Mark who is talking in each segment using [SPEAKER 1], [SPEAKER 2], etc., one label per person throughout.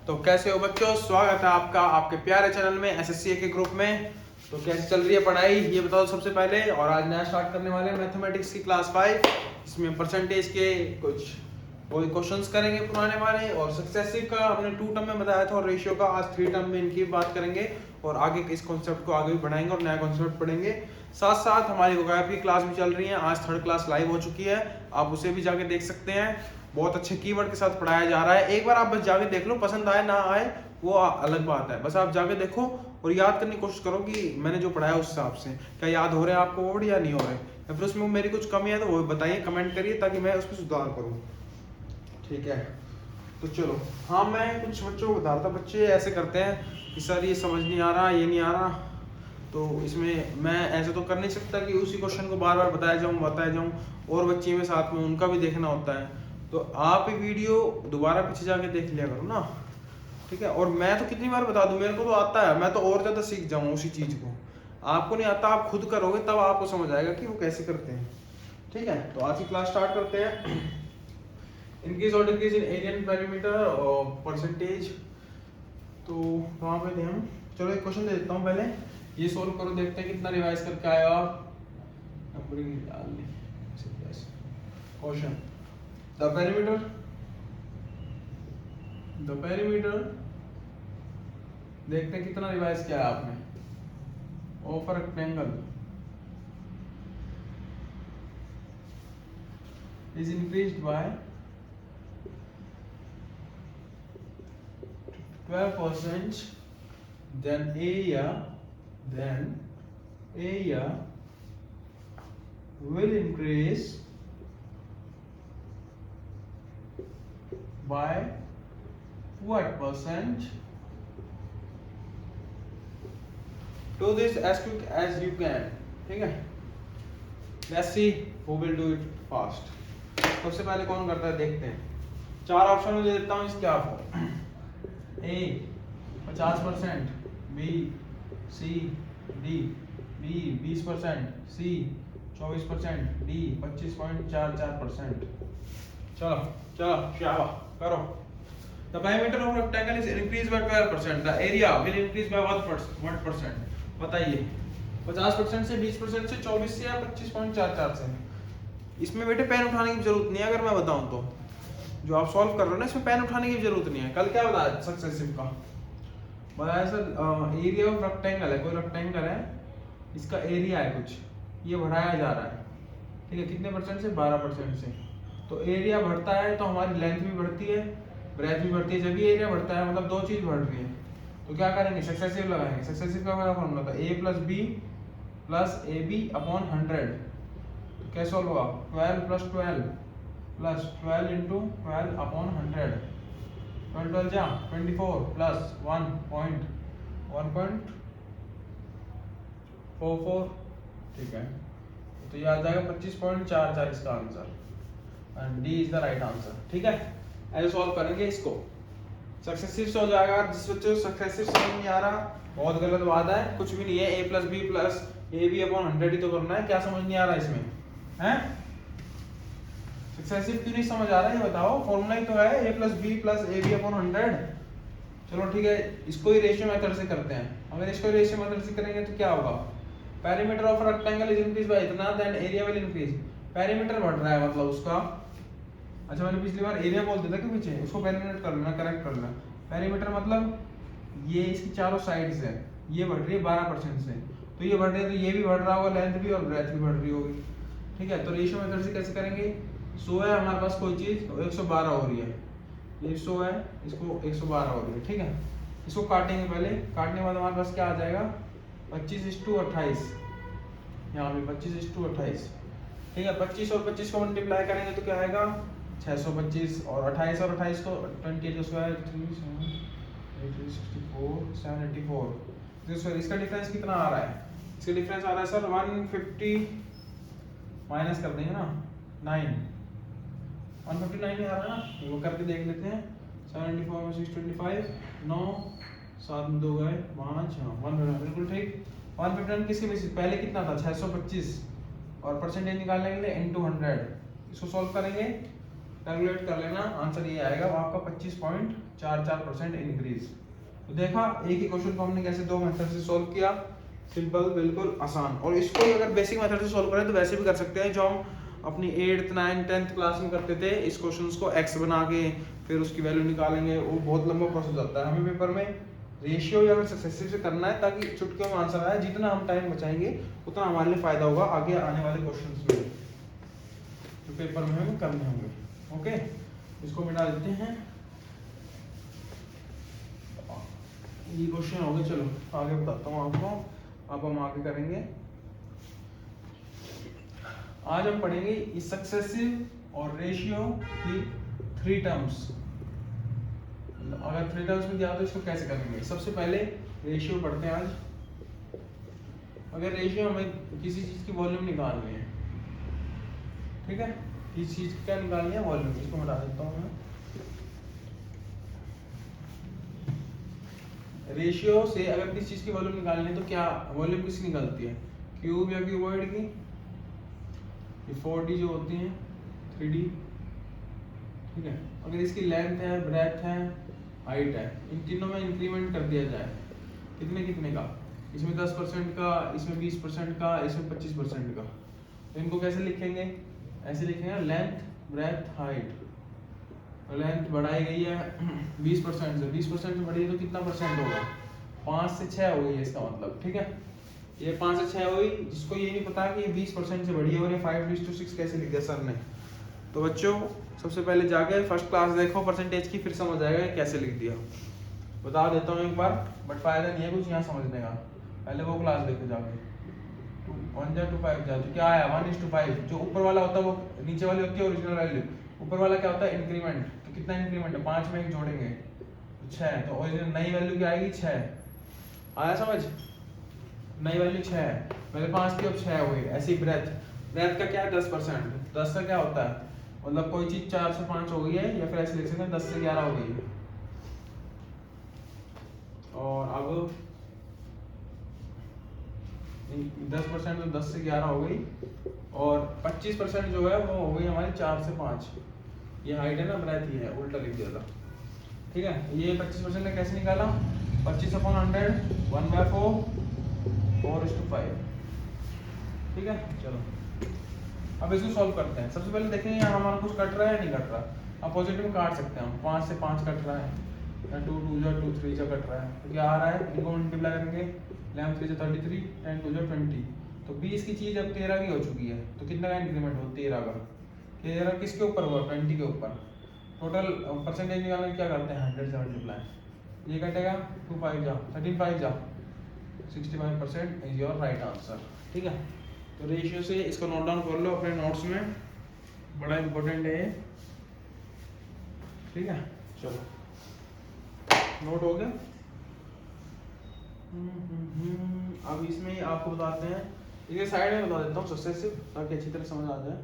[SPEAKER 1] तो कैसे हो बच्चों, स्वागत है आपका आपके प्यारे चैनल में एसएससी के ग्रुप में। तो कैसे चल रही है पढ़ाई ये बताओ सबसे पहले। और आज नया स्टार्ट करने वाले हैं मैथमेटिक्स की क्लास 5। इसमें परसेंटेज के कुछ वही क्वेश्चंस करेंगे पुराने वाले, और सक्सेसिव का हमने 2 टर्म में बताया था और रेशियो का आज 3 टर्म में इनकी बात करेंगे। और आगे इस कॉन्सेप्ट को आगे भी बढ़ाएंगे और नया कॉन्सेप्ट पढ़ेंगे। साथ साथ हमारी वोकैब की क्लास भी चल रही है। आज 3rd क्लास लाइव हो चुकी है, आप उसे भी जाके देख सकते हैं। बहुत अच्छे कीवर्ड के साथ पढ़ाया जा रहा है। एक बार आप बस जाके देख लो, पसंद आए ना आए वो अलग बात है। बस आप जाके देखो और याद करने की कोशिश करो कि मैंने जो पढ़ाया उस हिसाब से क्या याद हो रहे हैं आपको वर्ड या नहीं हो रहे, या फिर उसमें मेरी कुछ कमी है तो वो बताइए, कमेंट करिए ताकि मैं उसमें सुधार करूँ। ठीक है, तो चलो। हाँ, मैं कुछ बच्चों को बता रहा था। बच्चे ऐसे करते हैं कि सर ये समझ नहीं आ रहा, ये नहीं आ रहा। तो इसमें मैं ऐसे तो कर नहीं सकता कि उसी क्वेश्चन को बार बार बताया जाऊँ और बच्चे में साथ में उनका भी देखना होता है। तो आप ये वीडियो दोबारा पीछे जाके देख लिया करो ना, ठीक है। और मैं तो कितनी बार बता दूं, मेरे को तो आता है, मैं तो और ज़्यादा सीख जाऊँ उसी चीज़ को। आपको नहीं आता, आप खुद करोगे तब आपको समझ आएगा कि वो कैसे करते हैं। ठीक है, तो आज की क्लास स्टार्ट करते हैं। इंक्रीज और decrease in area and perimeter और परसेंटेज। तो वहाँ पे थे हम। चलो एक क्वेश्चन दे देता हूँ पहले, ये सोल्व करो, देखते हैं कितना रिवाइज करके आए आप। क्वेश्चन द पेरीमीटर देखते हैं कितना रिवाइज किया है आपने। Of a rectangle is increased by 12%, then area will increase by what percent? Do this as quick as you can. ठीक है, let's see who will do it fast. सबसे पहले कौन करता है देखते हैं। 4 ऑप्शन में दे देता हूँ इसके आपको। A 50%, B C D, B 20%, C 24%, D 25.44%। चलो शाबाश करो। The diameter of rectangle is increased by 12%. The area will increase by what percent? बताइए। 50% से 20% से 24 से या 25.44 से। इसमें बेटे पेन उठाने की जरूरत नहीं है, अगर मैं बताऊं तो। जो आप सॉल्व कर रहे हो ना, इसमें पेन उठाने की जरूरत नहीं है। कल क्या बताया सक्सेसिव का? बताया सर एरिया ऑफ रेक्टेंगल है, कोई रेक्टेंगल है, इसका एरिया है कुछ, ये बढ़ाया जा रहा है। ठीक है, कितने परसेंट से? 12% से। तो एरिया बढ़ता है तो हमारी लेंथ भी बढ़ती है, ब्रेथ भी बढ़ती है। जब भी एरिया बढ़ता है मतलब 2 चीज बढ़ रही है, तो क्या करेंगे? सक्सेसिव लगाएंगे। सक्सेसिव का मेरा फॉर्मूला था a + b + ab/100। तो कैसे होगा? 12 + 12 + 12 × 12/100। 12 जा 24 + 1.44। ठीक है, तो ये आ जाएगा 25.44 इसका answer, and D is the right answer. ठीक है, ऐसे सॉल्व करेंगे इसको। सक्सेसिव से हो जाएगा। जिस बच्चे को सक्सेसिव समझ नहीं आ रहा, बहुत गलत बात है, कुछ भी नहीं है। a + b + ab/100 ही तो करना है। क्या समझ नहीं आ रहा इसमें हैं? सक्सेसिव क्यों नहीं समझ आ रहा है ये बताओ। फॉर्मूला ही तो है a + b + ab/100। चलो ठीक है, इसको ही रेशियो मेथड से करते हैं। अगर इसको रेशियो मेथड से करेंगे तो क्या होगा? Perimeter of rectangle is increase by इतना, then area will increase. Perimeter बढ़ रहा है मतलब उसका। अच्छा, मैंने पिछली बार एरिया बोल दिया था कि पीछे, उसको पेरीमीटर कर लेना, करेक्ट कर लेना। पेरीमीटर मतलब ये इसकी चारों साइड्स है, ये बढ़ रही है 12% से, तो ये बढ़ रही है तो ये भी बढ़ रहा होगा, लेंथ भी और ब्रेथ भी बढ़ रही होगी। ठीक है, तो रेशियो मेथड से कैसे करेंगे? 100 है हमारे पास कोई चीज, 112 हो रही है। ये 100 है, इसको 112 हो रही है। ठीक है, इसको काटेंगे पहले। काटने के बाद हमारे पास क्या आ जाएगा? 25:28। यहाँ पे 25:28। ठीक है, 25 और 25 को मल्टीप्लाई करेंगे तो क्या आएगा? 625। और 28 और 28 को 28 का स्क्वायर 784। इसका डिफरेंस कितना आ रहा है? इसका डिफरेंस आ रहा है सर 150 माइनस कर देंगे ना 9, 159 ही आ रहा है ना। वो करके देख लेते हैं। 74 में 625, 9 7 में 2 गए 5, हाँ 159 बिल्कुल ठीक। 159 किसके बेसिस? पहले कितना था? 625, और परसेंटेज निकालने के लिए into 100। इसको सॉल्व करेंगे कैलकुलेट कर लेना, आंसर ये आएगा आपका 25.44% इंक्रीज। तो देखा एक ही क्वेश्चन को हमने कैसे दो मेथड से सॉल्व किया, सिंपल बिल्कुल आसान। और इसको ही अगर बेसिक मेथड से सॉल्व करें तो वैसे भी कर सकते हैं जो हम अपनी 8th 9th 10th क्लास में करते थे। इस क्वेश्चंस को x बना के फिर उसकी वैल्यू निकालेंगे, वो बहुत लंबा प्रोसेस होता है। हमें पेपर में रेशियो या सक्सेसिव से करना है ताकि चुटकियों में आंसर आए। जितना हम टाइम बचाएंगे उतना हमारे लिए फायदा होगा आगे आने वाले क्वेश्चंस में जो पेपर में हमें करने होंगे। ओके, इसको मिटा देते हैं। ये क्वेश्चन हो गए, चलो आगे बताता हूँ आपको। अब हम आगे करेंगे, आज हम पढ़ेंगे सक्सेसिव और रेशियो की 3 टर्म्स। अगर 3 टर्म्स में दिया तो इसको कैसे करेंगे। सबसे पहले रेशियो पढ़ते हैं आज। अगर रेशियो हमें किसी चीज की वॉल्यूम निकालनी है, ठीक है, किसी चीज की क्या निकालनी है, वॉल्यूम। इसको मिटा देता हूँ मैं। रेशियो से अगर किसी चीज की वॉल्यूम निकालनी है तो क्या वॉल्यूम किसकी निकलती है, क्यूब या क्यूबॉइड की। ये 4D जो होती है 3D, ठीक है। अगर इसकी लेंथ है, ब्रेथ है, हाइट है, इन तीनों में इंक्रीमेंट कर दिया जाए कितने कितने का, इसमें 10% का, इसमें 20% का, इसमें 25% का, तो इनको कैसे लिखेंगे, ऐसे लिखेंगे लेंथ ब्रेथ हाइट। लेंथ बढ़ाई गई है 20% से, 20% से बढ़ी है तो कितना परसेंट होगा, 5 से 6 हो गई है इसका मतलब, ठीक है। ये 5 से 6 हुई, जिसको ये नहीं पता कि ये 20% से बढ़ी है और ये 5:6 कैसे लिख दिया सर ने। तो बच्चों सबसे पहले जाके फर्स्ट क्लास देखो परसेंटेज की, फिर समझ आएगा कैसे लिख दिया। बता देता हूँ एक बार, बट फायदा नहीं है कुछ यहाँ समझने का, पहले वो क्लास देखो जाके। 1 जा 2 5 जा, तो क्या आया 1:5। जो ऊपर वाला होता है वो नीचे वाली होती है ओरिजिनल वैल्यू, ऊपर वाला क्या होता है इंक्रीमेंट। तो कितना इंक्रीमेंट है, 5 में 1 जोड़ेंगे तो 6, तो ओरिजिनल नई वैल्यू क्या आएगी 6। आया समझ, नई वैल्यू 6 है, पहले 5 थी अब 6 हो गई। ऐसी ब्रेथ, ब्रेथ का क्या है 10%, 10 का क्या होता है मतलब कोई चीज 4 से 5 हो गई है, या फिर ऐसे लिख सकते हैं 10 से 11 हो गई है। और अब 10% तो 10 से 11 हो गई, और 25% जो है वो हो गई हमारी 4 से 5। ये हाइट है ना, ब्रेथ ही है, उल्टा लिख दिया था, ठीक है। ये 25% ने कैसे निकाला, 25/100 1/4 4:5, ठीक है। चलो अब इसको सॉल्व करते हैं। सबसे पहले देखेंगे यहाँ हमारा कुछ कट रहा है या नहीं कट रहा। अब पॉजिटिव में काट सकते हैं हम, 5 से 5 कट रहा है, या 2 2 जा 2 3 जा कट रहा है, तो क्या आ रहा है, इनको मल्टीप्लाई करेंगे, 11 3 जा 33, 10 2 जा 20। तो 20 की चीज अब 13 की हो चुकी है, तो कितना का इंक्रीमेंट हो 13 का। 13 किसके ऊपर हुआ, 20 के ऊपर। टोटल परसेंटेज निकालने में क्या करते हैं 100 से मल्टीप्लाई, ये कटेगा 2 5 जा 13 5 जा 65% इज योर राइट आंसर, ठीक है। तो रेशियो से इसको नोट डाउन कर लो अपने नोट्स में, बड़ा इंपॉर्टेंट है ये, ठीक है। चलो नोट हो गया। अब इसमें आपको बताते हैं, इसे साइड में बता देता हूँ सक्सेसिव, ताकि अच्छी तरह समझ आ जाए।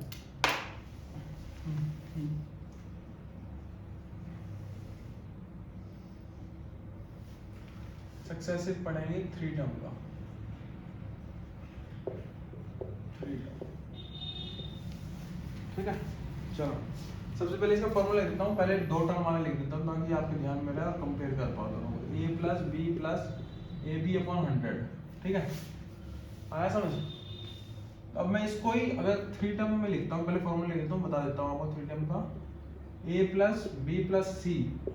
[SPEAKER 1] सक्सेसिव पढ़ेंगे 3 टर्म का, 3 टर्म, ठीक है। चलो सबसे पहले इसका फॉर्मूला लिख देता हूँ, पहले 2 टर्म वाला लिख देता हूँ ताकि आपके ध्यान में रहे और कंपेयर कर पाओ दोनों को। a + b + ab/100, ठीक है। आया समझ। अब मैं इसको ही अगर 3 टर्म में लिखता हूँ, पहले फॉर्मूला लिख देता हूँ, बता देता हूँ आपको 3 टर्म का। a + b + c,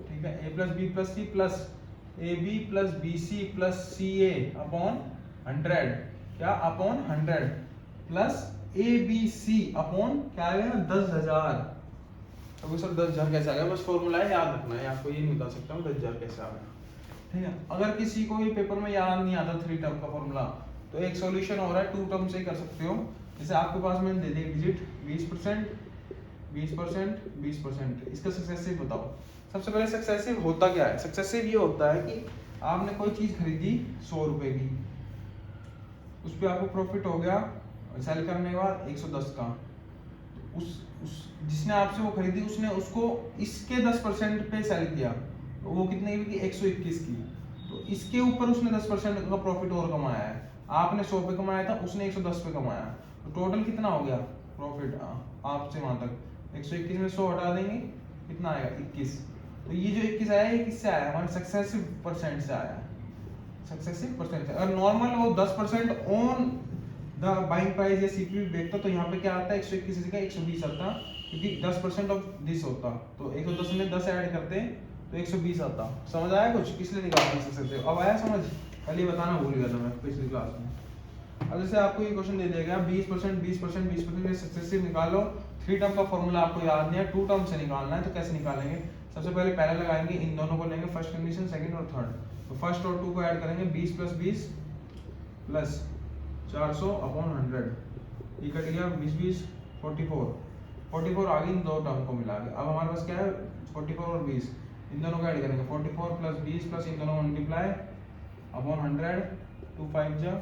[SPEAKER 1] ठीक है, a + b + c + ab + bc + ca/100, क्या अपॉन 100 प्लस abc अपॉन क्या आ गया 10,000। अब सर 10,000 कैसे आ गया, बस फॉर्मूला है याद रखना है, आपको ये नहीं बता सकता हूँ 10,000 कैसे आ गया, ठीक है। अगर किसी को ये पेपर में याद नहीं आता 3 टर्म का फॉर्मूला, तो एक सॉल्यूशन हो रहा है 2 टर्म से ही कर सकते हो। जैसे आपके पास मैंने दे दी डिजिट 20% 20% 20%, इसका सक्सेसिव बताओ। सबसे पहले सक्सेसिव होता क्या है, सक्सेसिव ये होता है कि आपने कोई चीज खरीदी 100 रुपए की, उस पर आपको प्रॉफिट हो गया सेल करने के बाद 110 का, उस जिसने आपसे वो खरीदी उसने उसको इसके 10% पे सेल किया, तो वो कितने की, 121 की, तो इसके ऊपर उसने 10% का प्रॉफिट और कमाया है। आपने 100 पे कमाया था, उसने 110 पे कमाया, तो टोटल कितना हो गया प्रॉफिट आपसे वहां तक 121 में 100 हटा देंगे, कितना आएगा 21। तो ये जो 21 आया ये किससे आया, हमारे सक्सेसिव परसेंट से आया, सक्सेसिव परसेंट से। अगर नॉर्मल वो 10% ऑन द बाइंग प्राइस या सीपीवी देखता तो यहाँ पे क्या आता है 121 से 120 आता, क्योंकि 10% ऑफ दिस होता, तो 110 में 10 ऐड करते तो 120 आता। समझ आया कुछ, किस लिए निकाल सकते हो, अब आया समझ, पहले ही बताना भूल गया था मैं पिछली क्लास में। अब जैसे आपको ये क्वेश्चन दे दिया गया 20% 20% 20% ये सक्सेसिव निकालो, 3 टर्म का फॉर्मूला आपको याद नहीं है, 2 टर्म से निकालना है, तो कैसे निकालेंगे, सबसे पहले पैरेलल लगाएंगे, इन दोनों को लेंगे फर्स्ट कंडीशन, सेकंड और थर्ड, तो फर्स्ट और 2 को ऐड करेंगे, 20 + 20 प्लस 400 अपॉन 100, ये कट गया 20 20 44 आ गई इन दो टर्म को मिला के। अब हमारे पास क्या है 44 और 20, इन दोनों को ऐड करेंगे, 44 + 20 प्लस इन दोनों को मल्टीप्लाई अपॉन 100, 2 5 जा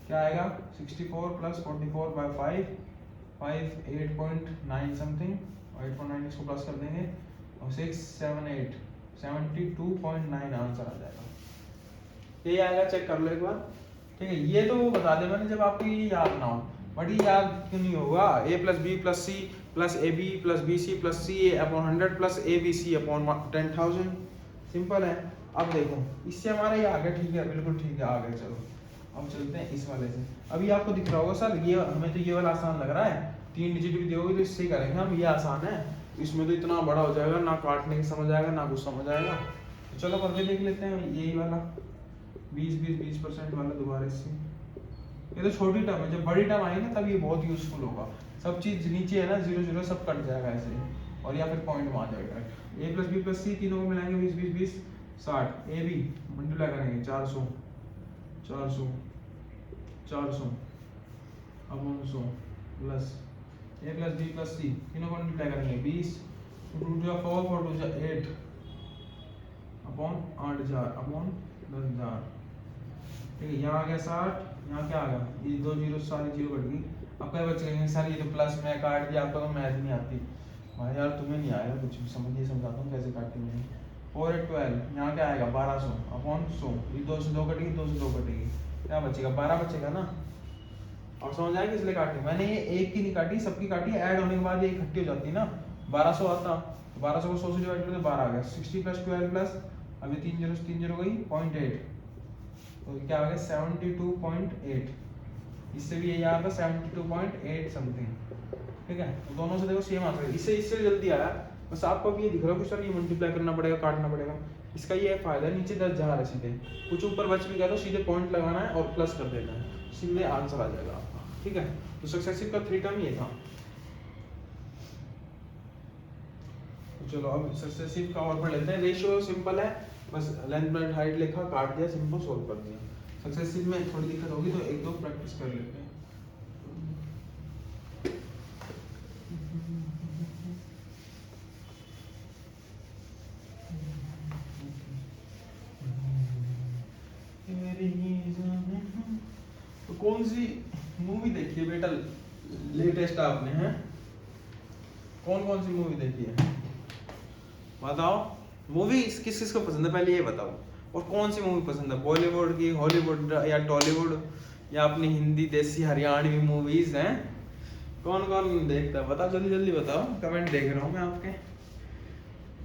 [SPEAKER 1] क्या आएगा 64 + 44 बाय 5 8.9 समथिंग, 8.9 इसको प्लस कर देंगे और 6 7 8 72.9 आंसर आ जाएगा। ये आएगा, चेक कर लो एक बार, ठीक है। ये तो वो बता दे मैंने जब आपको ये याद ना हो, बट ये याद क्यों नहीं होगा, a + b + c + ab + bc + ca upon 100 + abc upon 10,000, simple है। अब देखो इससे हमारा ये आ गया, ठीक है बिल्कुल ठीक है, आ गया। चलो अब चलते हैं इस वाले से। अभी आपको दिख रहा होगा सर ये हमें तो ये वाला आसान लग रहा है, 3 डिजिट भी दोगे तो इससे करेंगे हम, ये आसान है, इसमें तो इतना बड़ा हो जाएगा ना, काटने की समझ आएगा ना कुछ समझ आएगा। तो चलो करके देख लेते हैं यही वाला 20% वाला दोबारा से। ये तो छोटी टर्म है, जब बड़ी टर्म आएगी ना तब ये बहुत यूजफुल होगा, सब चीज नीचे है ना 0 0 सब कट जाएगा ऐसे ही, और या फिर पॉइंट में आ जाएगा। a + b + c तीनों को मिलाएंगे 20 20 20 60, ए बी मल्टीप्लाई करेंगे 400 400 400 upon 100 plus a + b + c तीनों को मल्टीप्लाई करेंगे 20 2 × 4 4 × 8 अपॉन 8000 अपॉन 10,000, ठीक है। यहाँ आ गया 60, यहाँ क्या आ गया, ये 2 जीरो सारी जीरो कट गई। अब क्या बच गए सर, ये तो प्लस में काट दिया, आपको तो मैथ नहीं आती भाई यार, तुम्हें नहीं आएगा कुछ भी, समझिए समझाता हूँ कैसे काटी मैंने। 4 8 12, यहाँ क्या आएगा 1200 अपॉन 100, ये 2 से 2 कटेगी, 2 से 2 कटेगी, क्या बचेगा 12 बचेगा ना। और समझ आएगा इसलिए काटी मैंने, ये एक की नहीं काटी सबकी काटी, ऐड होने के बाद ये इकट्ठी हो जाती है ना, 1200 आता, तो 1200 को 100 से डिवाइड करते 12 आ गया, 60 + 12 प्लस अभी 3 0 से 3 0 गई 0.8, तो क्या आ गया 72.8, इससे भी यही आया था 72.8 समथिंग, ठीक है। तो दोनों से देखो सेम आंसर, इससे जल्दी आया, बस आपको अब ये दिख रहा है कि सर ये मल्टीप्लाई करना पड़ेगा काटना पड़ेगा, इसका ये फायदा है नीचे 10 जा रहा है सीधे, कुछ ऊपर बच भी गया तो सीधे पॉइंट लगाना है और प्लस कर देना है, सीधे आंसर आ जाएगा आपका, ठीक है। तो सक्सेसिव का 3 टर्म ये था। तो चलो अब सक्सेसिव का और पढ़ लेते हैं। रेशियो सिंपल है, बस लेंथ ब्रेड्थ हाइट लिखा काट दिया, सिंपल सोल्व कर दिया। सक्सेसिव में थोड़ी दिक्कत होगी तो 1 2 प्रैक्टिस कर लेते हैं। तो कौन सी मूवी देखी है बेटा लेटेस्ट आपने, हैं कौन कौन सी मूवी देखी है बताओ। मूवी किस किस को पसंद है पहले ये बताओ, और कौन सी मूवी पसंद है, बॉलीवुड की, हॉलीवुड या टॉलीवुड या अपनी हिंदी देसी हरियाणवी मूवीज हैं, कौन कौन देखता है बताओ, जल्दी जल्दी बताओ, कमेंट देख रहा हूँ मैं आपके।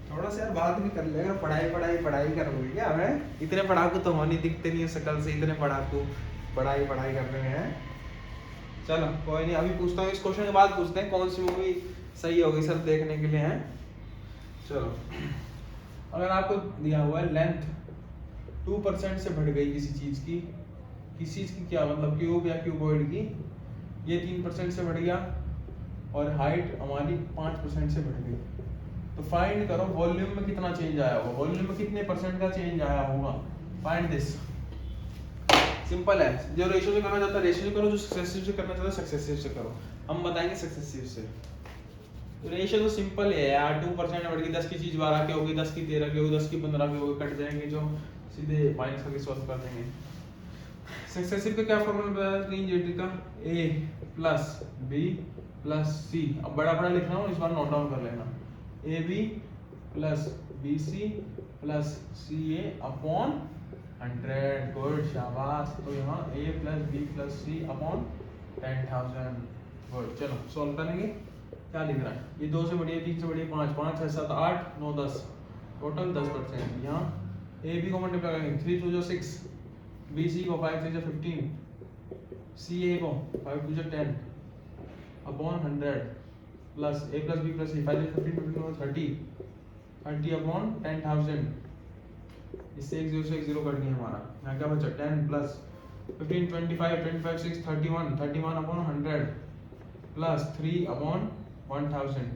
[SPEAKER 1] थोड़ा सा यार बात भी कर लेगा, पढ़ाई पढ़ाई पढ़ाई करोगे क्या है, इतने पढ़ाकू तो हो नहीं, दिखते नहीं है शक्ल से, इतने पढ़ाकू पढ़ाई पढ़ाई कर रहे हैं। चलो कोई नहीं, अभी पूछता हूँ, इस क्वेश्चन के बाद पूछते हैं कौन सी मूवी सही होगी सर देखने के लिए है। चलो अगर आपको दिया हुआ है लेंथ 2% से बढ़ गई किसी चीज की, किसी चीज की क्या मतलब क्यूब या क्यूबॉइड की, ये 3% से बढ़ गया और हाइट हमारी 5% से बढ़ गई, तो फाइंड करो वॉल्यूम में कितना चेंज आया होगा, वॉल्यूम में कितने % का चेंज आया होगा, फाइंड दिस। सिंपल है, जो रेशियो से करना चाहता है रेशियो से करो, जो सक्सेसिव से करना चाहता है सक्सेसिव से करो, हम बताएंगे सक्सेसिव से। तो रेशियो तो सिंपल है यार, 2% बढ़ गई, 10 की चीज 12 की होगी, 10 की 13 की होगी, 10 की 15 की होगी, कट जाएंगे जो, सीधे माइनस करके सॉल्व कर देंगे। सक्सेसिव का क्या फॉर्मूला बताया 3 का, a plus b plus c, अब बड़ा बड़ा लिख रहा हूँ इस बार नोट डाउन कर लेना, ab plus bc plus ca upon 100, good शाबाश। तो यहाँ a plus b plus c upon 10,000, good. चलो सॉल्व करेंगे, क्या लिख रहा है, ये 2 से बढ़िया, 3 से बढ़िया 5, 5 6 7 8 9 10, टोटल 10%। यहाँ ए बी को मल्टीप्लाई करेंगे, 3 2 जो 6, बी सी को 5 3 जो 15, सी ए को 5 2 जो 10 अपॉन 100 प्लस ए प्लस बी प्लस सी 5 15 15 30 अपॉन 10,000। इससे एक जीरो से एक जीरो कट गया हमारा। यहाँ क्या बचा, 10 प्लस 15 25 6 31 अपॉन 100 प्लस 3 अपॉन 1000।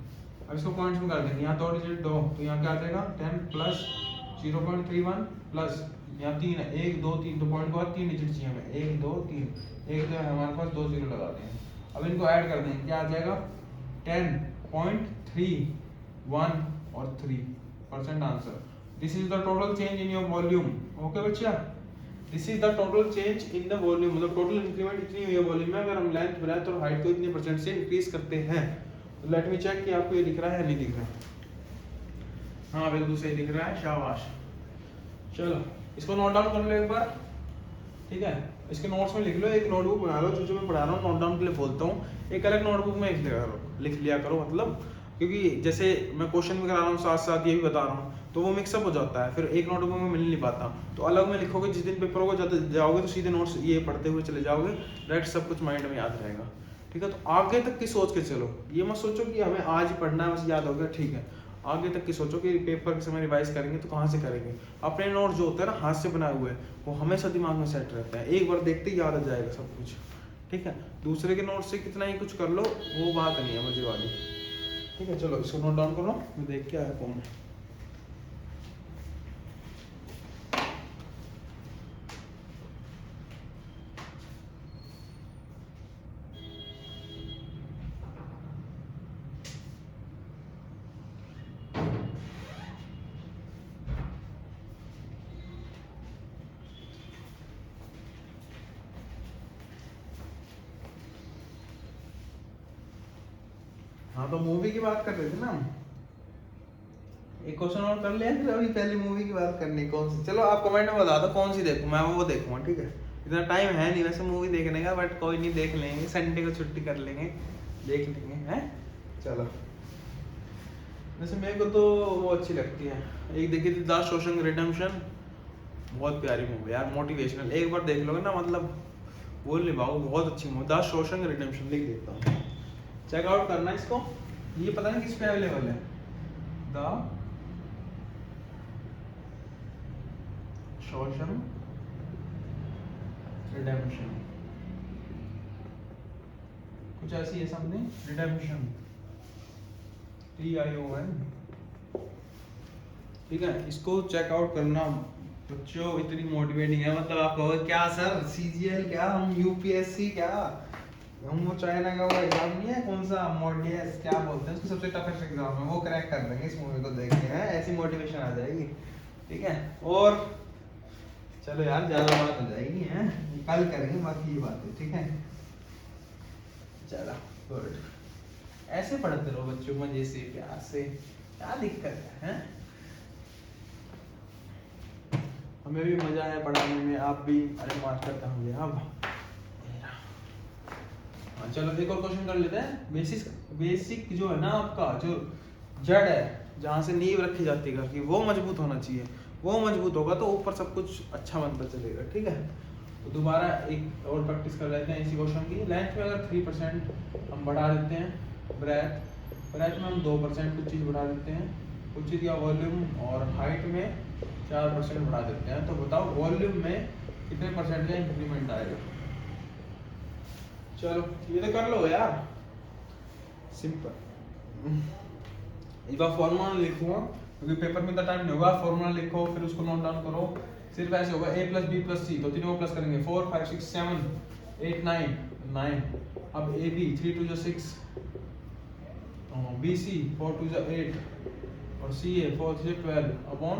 [SPEAKER 1] अब इसको पॉइंट्स में कर देंगे, यहाँ 2 डिजिट 2, तो यहाँ क्या आ जाएगा 10 प्लस 0.31 प्लस यहाँ 3 है 1 2 3, तो पॉइंट के बाद 3 डिजिट चाहिए हमें, 1 2 3, एक तो है हमारे पास, 2 जीरो लगाते हैं। अब इनको ऐड कर देंगे, क्या आ जाएगा 10.31 और 3% answer. This is the total change in your volume. Okay बच्चा, this is the total change in the volume, मतलब टोटल इंक्रीमेंट इतनी हुई है वॉल्यूम में। अगर हम लेंथ ब्रेथ और हाइट को इतने परसेंट से इंक्रीज करते हैं, तो लेट मी चेक कि आपको ये दिख रहा है या नहीं दिख रहा है। हाँ बिल्कुल सही दिख रहा है, शाबाश। चलो इसको नोट डाउन कर लो एक बार, ठीक है। इसके नोट्स में लिख लो, एक नोटबुक बना लो, जो मैं पढ़ा रहा हूँ नोट डाउन के लिए बोलता हूँ, एक अलग नोटबुक में लिख लिया करो, मतलब क्योंकि जैसे मैं क्वेश्चन भी करा रहा हूँ साथ साथ ये भी बता रहा हूँ, तो वो मिक्सअप हो जाता है, फिर एक नोटबुक में मिल नहीं पाता। तो अलग में लिखोगे, जिस दिन पेपर होगा जाओगे तो सीधे नोट्स ये पढ़ते हुए चले जाओगे, डायरेक्ट सब कुछ माइंड में याद रहेगा, ठीक है। तो आगे तक की सोच के चलो, ये मत सोचो कि हमें आज पढ़ना है बस याद हो गया, ठीक है। आगे तक की सोचो कि पेपर के समय रिवाइज करेंगे तो कहाँ से करेंगे। अपने नोट जो होता है ना हाथ से बनाए हुए, वो हमेशा दिमाग में सेट रहता है, एक बार देखते ही याद आ जाएगा सब कुछ, ठीक है। दूसरे के नोट से कितना ही कुछ कर लो, वो बात नहीं है मजे वाली, ठीक है। चलो इसको नोट डाउन करो, मैं देख के आया कौन है। हाँ तो मूवी की बात कर रहे थे ना हम, एक क्वेश्चन और कर लिया, फिर अभी पहले मूवी की बात करनी कौन सी। चलो आप कमेंट में बता दो कौन सी देखूं, मैं वो देखूंगा, ठीक है। इतना टाइम है नहीं वैसे मूवी देखने का, बट कोई नहीं, देख लेंगे, संडे को छुट्टी कर लेंगे, देख लेंगे, हैं। चलो वैसे मेरे को तो वो अच्छी लगती है, एक देखी थी द शॉशैंक रिडेम्पशन, बहुत प्यारी मूवी यार, मोटिवेशनल, एक बार देख लोगे ना मतलब बोल नहीं पाओगे, बहुत अच्छी मूवी द शॉशैंक रिडेम्पशन, लिख देता हूँ, चेकआउट करना इसको। ये पता नहीं किस पे अवेलेबल है, द शॉशैंक रिडेम्पशन, कुछ ऐसी है समथिंग, रिडेम्पशन TION, ठीक है। इसको चेकआउट करना बच्चों, इतनी मोटिवेटिंग है, मतलब आप कहोगे क्या सर CGL क्या, हम UPSC क्या, हम वो चाइना का वो एग्जाम नहीं है कौन सा मॉड्यूल्स क्या बोलते हैं उसको, सबसे टफेस्ट एग्जाम है, वो क्रैक कर देंगे इस मूवी को देख के, हैं ऐसी मोटिवेशन आ जाएगी, ठीक है। और चलो यार ज्यादा बात हो जाएगी, हैं कल करेंगे बाकी ये बातें, ठीक है। चलो गुड, ऐसे पढ़ते रहो बच्चों, मजे से प्यार से, क्या दिक्कत है, हैं? हमें भी मजा है पढ़ाने में, आप भी, अरे मास्टर कहाँ गए अब। चलो एक और क्वेश्चन कर लेते हैं। बेसिक जो है ना आपका, जो जड़ है जहाँ से नींव रखी जाती है घर की, वो मजबूत होना चाहिए, वो मजबूत होगा तो ऊपर सब कुछ अच्छा बनता चलेगा, ठीक है। तो दोबारा एक और प्रैक्टिस कर लेते हैं इसी क्वेश्चन की। लेंथ में अगर 3% हम बढ़ा देते हैं, ब्रेथ में हम 2% कुछ चीज़ बढ़ा देते हैं, कुछ चीज़ या वॉल्यूम और हाइट में 4% बढ़ा देते हैं, तो बताओ वॉल्यूम में कितने परसेंट का इंक्रीमेंट आएगा। चलो ये तो कर लो यार, सिंपल। एक बार फॉर्मूला लिखूंगा क्योंकि पेपर में इतना टाइम नहीं होगा, फॉर्मूला लिखो फिर उसको नोट डाउन करो, सिर्फ ऐसे होगा a + b + c, तो तीनों को प्लस करेंगे, 4 5 6 7 8 9 अब ab 3 2 6, bc 4 2 8 और ca 4 3 12 अपॉन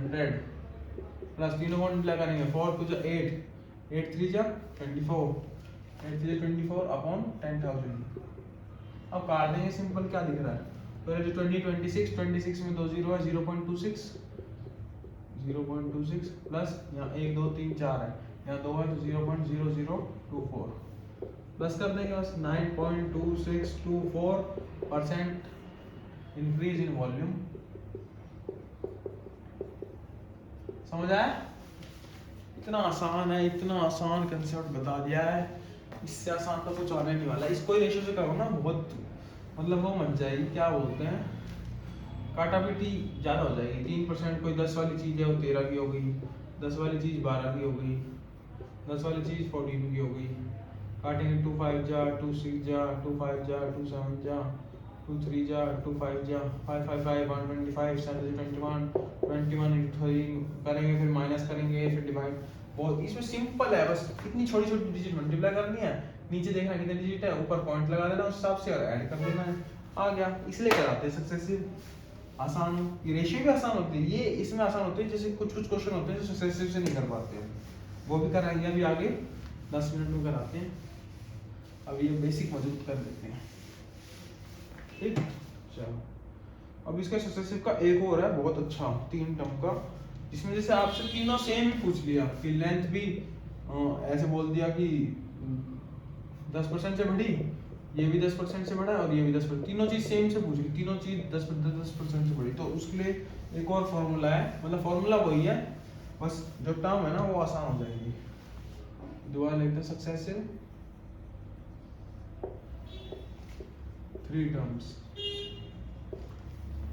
[SPEAKER 1] 100 प्लस तीनों को मल्टीप्लाई करेंगे, 4 2 8 8 3 24 8 3 24 अपॉन 10,000। अब काट देंगे सिंपल, क्या दिख रहा है पहले जो 26 में 2 जीरो है, 0.26 प्लस यहाँ 1 2 3 4 है, यहाँ 2 है तो 0.0024 प्लस कर देंगे बस 9.2624% इंक्रीज इन वॉल्यूम। समझ आया? इतना आसान है, इतना आसान कंसेप्ट बता दिया है, इससे आसान तो कुछ आने नहीं वाला। इसको रेशियो से करो ना, बहुत मतलब वो मच जाएगी, क्या बोलते हैं, काटापीटी ज़्यादा हो जाएगी। 3% कोई 10 वाली चीज़ है वो 13 की हो गई, 10 वाली चीज़ 12 की हो गई, 10 वाली चीज़ 14 की हो गई। काटेंगे 2 5 जा 2 6 जा 2 5 जा 2 7 जा 2 3 जा 2 5 जा 5 5 5 125 7 21 21 into 3 करेंगे, फिर माइनस करेंगे, फिर डिवाइड। बहुत इसमें सिंपल है, बस कितनी छोटी छोटी डिजिट मल्टीप्लाई करनी है, नीचे देखना कितने डिजिट है, ऊपर पॉइंट लगा देना, उस हिसाब से ऐड कर देना है, आ गया। इसलिए कराते हैं सक्सेसिव, आसान। ये रेशियो भी आसान होती है, ये इसमें आसान होती है। जैसे कुछ कुछ क्वेश्चन होते हैं जो सक्सेसिव से नहीं कर पाते हैं, वो भी कराएंगे अभी आगे 10 मिनट में कराते हैं। अब ये बेसिक मजबूत कर लेते हैं, ठीक। चलो अब इसका सक्सेसिव का एक और है बहुत अच्छा 3 टर्म का, जिसमें जैसे आपसे तीनों सेम ही पूछ लिया कि लेंथ भी ऐसे बोल दिया कि 10% से बढ़ी, ये भी 10% से बढ़ा और ये भी 10%, तीनों चीज सेम से पूछ ली, तीनों चीज 10% से बढ़ी, तो उसके लिए एक और फॉर्मूला है, मतलब फॉर्मूला वही है, बस जो टर्म है ना वो आसान हो जाएगी। दोबारा लिखते हैं सक्सेसिव 3 टर्म्स।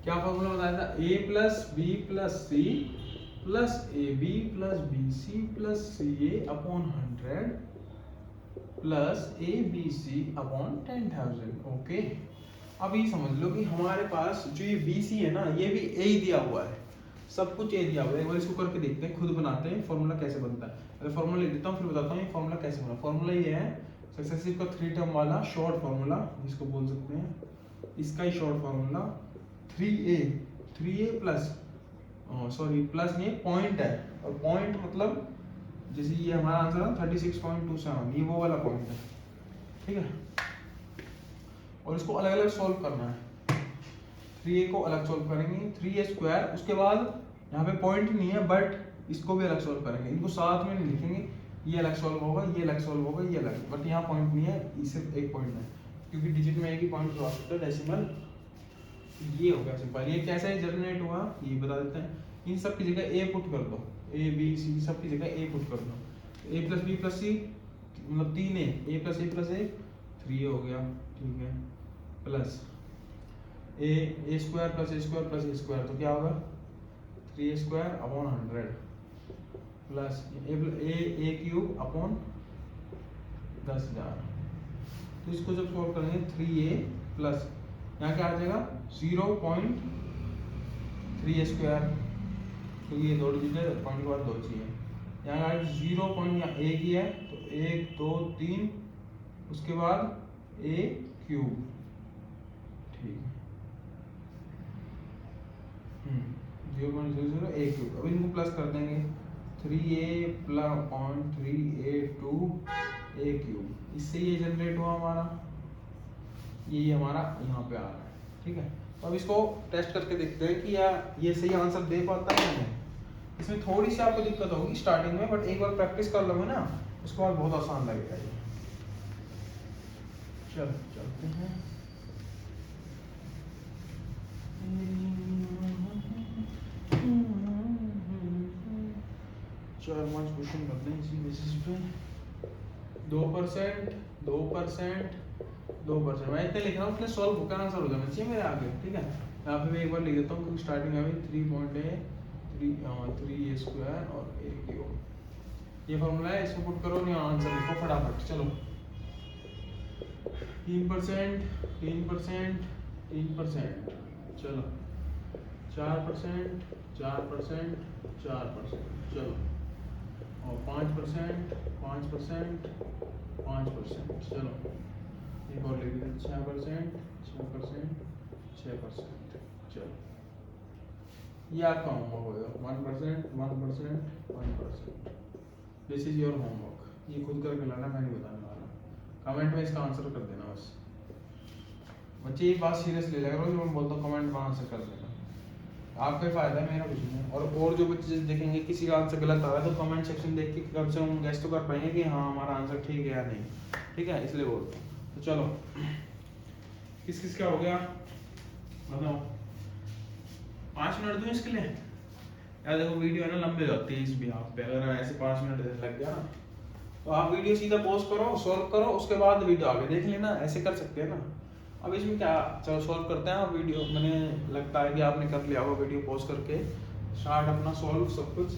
[SPEAKER 1] क्या फॉर्मूला बताया था, a plus B plus C plus A B plus B C plus C A upon 100 plus A B C upon 10,000। Okay, अब ये समझ लो कि हमारे पास जो ये बी सी है ना, ये भी ए ही दिया हुआ है, सब कुछ ए दिया हुआ है। एक बार इसको करके देखते हैं, खुद बनाते हैं फॉर्मूला कैसे बनता है। अगर फॉर्मूला लिख देता हूँ फिर बताता हूँ ये फॉर्मूला कैसे बना। फॉर्मूला ये है सक्सेसिव का 3 टर्म वाला शॉर्ट फॉर्मूला जिसको बोल सकते हैं, इसका ही short formula 3a plus sorry plus ये पॉइंट है, और पॉइंट मतलब जैसे ये हमारा आंसर है 36.27, ये वो वाला पॉइंट है, ठीक है। और इसको अलग अलग सॉल्व करना है, 3a को अलग सॉल्व करेंगे, 3a स्क्वायर, उसके बाद यहाँ पे पॉइंट नहीं है बट इसको भी अलग सॉल्व करेंगे, इनको साथ में नहीं लिखेंगे, ये अलग सॉल्व होगा, ये अलग सॉल्व होगा, ये अलग, बट यहाँ पॉइंट नहीं है, सिर्फ एक पॉइंट है, क्योंकि डिजिट में एक ही पॉइंट आ सकता है, डेसिमल। ये हो गया सिंपल। ये कैसे जनरेट हुआ ये बता देते हैं। इन सब की जगह ए पुट कर दो, ए बी सी सब की जगह ए पुट कर दो। ए प्लस बी प्लस सी मतलब 3a, ए प्लस ए 3a हो गया, ठीक है, प्लस ए स्क्वायर प्लस ए स्क्वायर प्लस ए स्क्वायर, तो क्या होगा 3a स्क्वायर अपॉन 100 प्लस ए क्यूब अपॉन 10,000। तो इसको जब सॉल्व करेंगे 3a प्लस यहाँ क्या आ जाएगा 0.3a स्क्वायर, तो ये 2 डिजिट है, पॉइंट के बाद 2 चाहिए, यहाँ 0 पॉइंट यहाँ a की है तो 1 2 3 उसके बाद a क्यूब, ठीक है, 0.00 a क्यूब। अब इनको प्लस कर देंगे 3a plus 0.3a2 a cube, इससे ये जनरेट हुआ हमारा, ये हमारा यहाँ पे आ रहा है, ठीक है। तो अब इसको टेस्ट करके देखते हैं कि ये सही आंसर दे पाता है या नहीं। इसमें थोड़ी सी आपको दिक्कत होगी स्टार्टिंग में, बट एक बार प्रैक्टिस कर लोगे ना उसके बाद बहुत आसान लगेगा ये। चलो चलते हैं, चार 5 क्वेश्चन करते हैं इसी बेसिस पे। 2% 2% 2%, मैं इतने लिख रहा हूँ, इतने सॉल्व होकर आंसर हो जाना चाहिए मेरे आगे, ठीक है। यहाँ पे मैं एक बार लिख देता हूँ क्योंकि स्टार्टिंग में 3a स्क्वायर और a क्यूब, ये फॉर्मूला है, इसको पुट करो, नहीं आंसर लिखो फटाफट। चलो 3%, चलो 4%, चलो, और 5%, चलो, एक और लिख देते 6%, चलो, ये आपका होमवर्क होगा 1%, दिस इज योर होमवर्क, ये खुद करके लाना, मैं नहीं बताने वाला, कमेंट में इसका आंसर कर देना बस। बच्चे ये बात सीरियस ले लेगा, जो मैं बोलता हूँ कमेंट में आंसर कर देना, आपका ही फायदा है, मेरा कुछ नहीं। और जो बच्चे देखेंगे किसी का आंसर गलत आ रहा है तो कमेंट सेक्शन देख के कम से कम गेस तो कर पाएंगे कि हाँ हमारा आंसर ठीक है या नहीं। ठीक है, इसलिए बोलते हैं। तो चलो किस किस का हो गया बताओ। 5 मिनट दूं इसके लिए? यार देखो वीडियो है ना लंबी हो जाती है इस भी आप पे, अगर ऐसे 5 मिनट लग गया ना तो आप वीडियो सीधा पॉज करो, सॉल्व करो, उसके बाद वीडियो आगे देख लेना, ऐसे कर सकते हैं ना। अब इसमें क्या, चलो सॉल्व करते हैं। अब वीडियो मैंने लगता है कि आपने कर लिया होगा, वीडियो पॉज करके स्टार्ट अपना सॉल्व सब कुछ।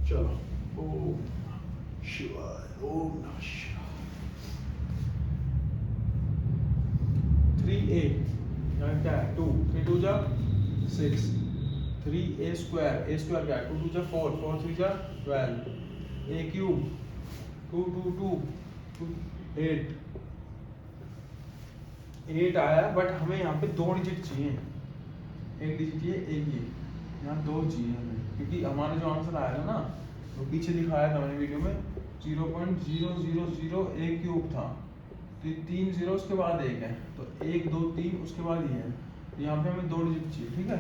[SPEAKER 1] चलो ओम शिवाय, ओम नमः शिवाय। 3a क्या है 2, 3 2 जा 6, 3a स्क्वायर, a स्क्वायर क्या है 2 2 जा 4, 4 3 जा 12, a क्यूब 2 2 2 8 8 आया, बट हमें यहाँ पे 2 डिजिट चाहिए, एक डिजिट ये एक ये, यहाँ 2 चाहिए हमें, क्योंकि हमारा जो आंसर आया था ना वो पीछे दिखाया था मैंने वीडियो में 0.000 a क्यूब था, तो ये 3 जीरो उसके बाद एक है, तो 1 2 3 उसके बाद ये है, तो यहाँ पे हमें 2 डिजिट चाहिए, ठीक है,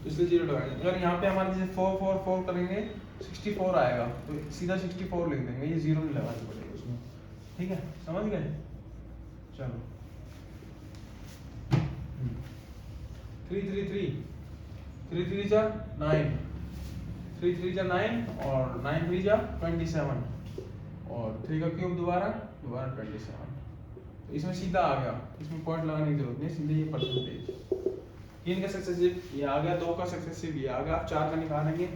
[SPEAKER 1] तो इसलिए 0 लगाएंगे। अगर यहाँ पे हमारे जैसे 4 4 4 करेंगे 64 आएगा, तो सीधा 64 लिख देंगे, ये 0 नहीं लगाना पड़ेगा उसमें, ठीक है, समझ गए। चलो 3 3 3 3 3 जा 9, 3 3 जा 9 और 9 3 जा 27 और 3 का क्यूब दोबारा 27, तो इसमें सीधा आ गया, इसमें पॉइंट लगाने की जरूरत नहीं, सीधे ये परसेंटेज। 3 का सक्सेसिव ये आ गया, 2 का सक्सेसिव ये आ गया, आप 4 का निकालेंगे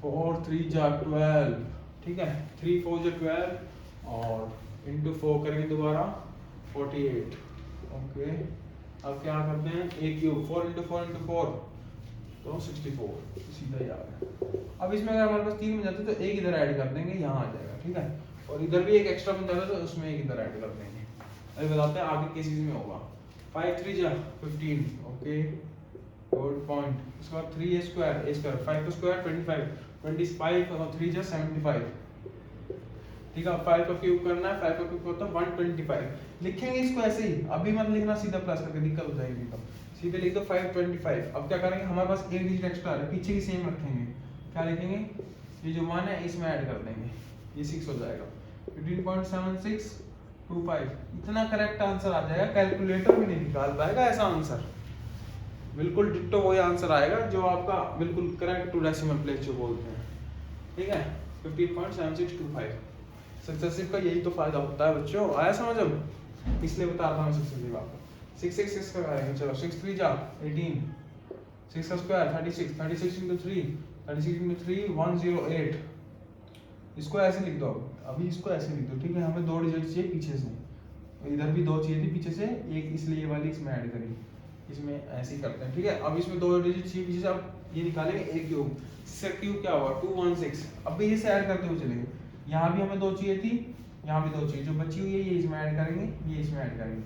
[SPEAKER 1] 4 3 जा 12, ठीक है, 3 4 जा 12 और इंटू 4 करेंगे दोबारा 48, ओके। अब क्या करते हैं a क्यूब 4 इंटू 4 इंटू 4 तो 64, सीधा ही आ गया। अब इसमें अगर हमारे पास 3 बन जाते तो एक इधर ऐड कर देंगे, यहाँ आ जाएगा, ठीक है, और इधर भी एक एक्स्ट्रा बन जाता तो उसमें एक इधर ऐड कर देंगे। अभी बताते हैं आगे किस चीज में होगा। 5 3 जा 15, ओके, गुड पॉइंट। उसके बाद 3a स्क्वायर 5 का स्क्वायर 25 और 3 जा 75, ठीक है। 5 का क्यूब करना है, 5 का क्यूब होता है 125, लिखेंगे इसको ऐसे ही, अभी मत लिखना सीधा प्लस करके, दिक्कत हो जाएगी, तो सीधे लिख दो 525। अब क्या करेंगे, हमारे पास एक डिजिट एक्स्ट्रा है, पीछे की सेम रखेंगे, क्या लिखेंगे, ये जो 1 है इसमें ऐड कर देंगे, ये 6 हो जाएगा, 15.7625, इतना करेक्ट आंसर आ जाएगा, कैलकुलेटर भी नहीं निकाल पाएगा ऐसा आंसर, बिल्कुल डिट्टो वही आंसर आएगा जो आपका बिल्कुल करेक्ट टू डेसिमल प्लेस जो बोलते हैं, ठीक है, 15.7625। सक्सेसिव का यही तो फायदा होता है बच्चों, आया समझ, अब इसलिए बता रहा हूँ सक्सेसिव आपको। 6 6 6 का करेंगे, चलो 6 3 जा 18, 6 का स्क्वायर 36, 36 into 3 36 into 3 108, इसको ऐसे लिख दो, अभी इसको ऐसे लिख दो, ठीक है, हमें 2 डिजिट चाहिए पीछे से, इधर भी 2 चाहिए थी पीछे से एक, इसलिए ये वाली इसमें ऐड करी, इसमें ऐसे ही करते हैं, ठीक है। अब इसमें 2 डिजिट चाहिए पीछे से, अब ये निकालेंगे एक क्यूब, इसका क्यूब क्या होगा 216, अब भी इसे ऐड करते हुए चलेंगे, यहाँ भी हमें 2 चाहिए थी, यहाँ भी 2 चाहिए, जो बची हुई है ये इसमें ऐड करेंगे, ये इसमें ऐड करेंगे,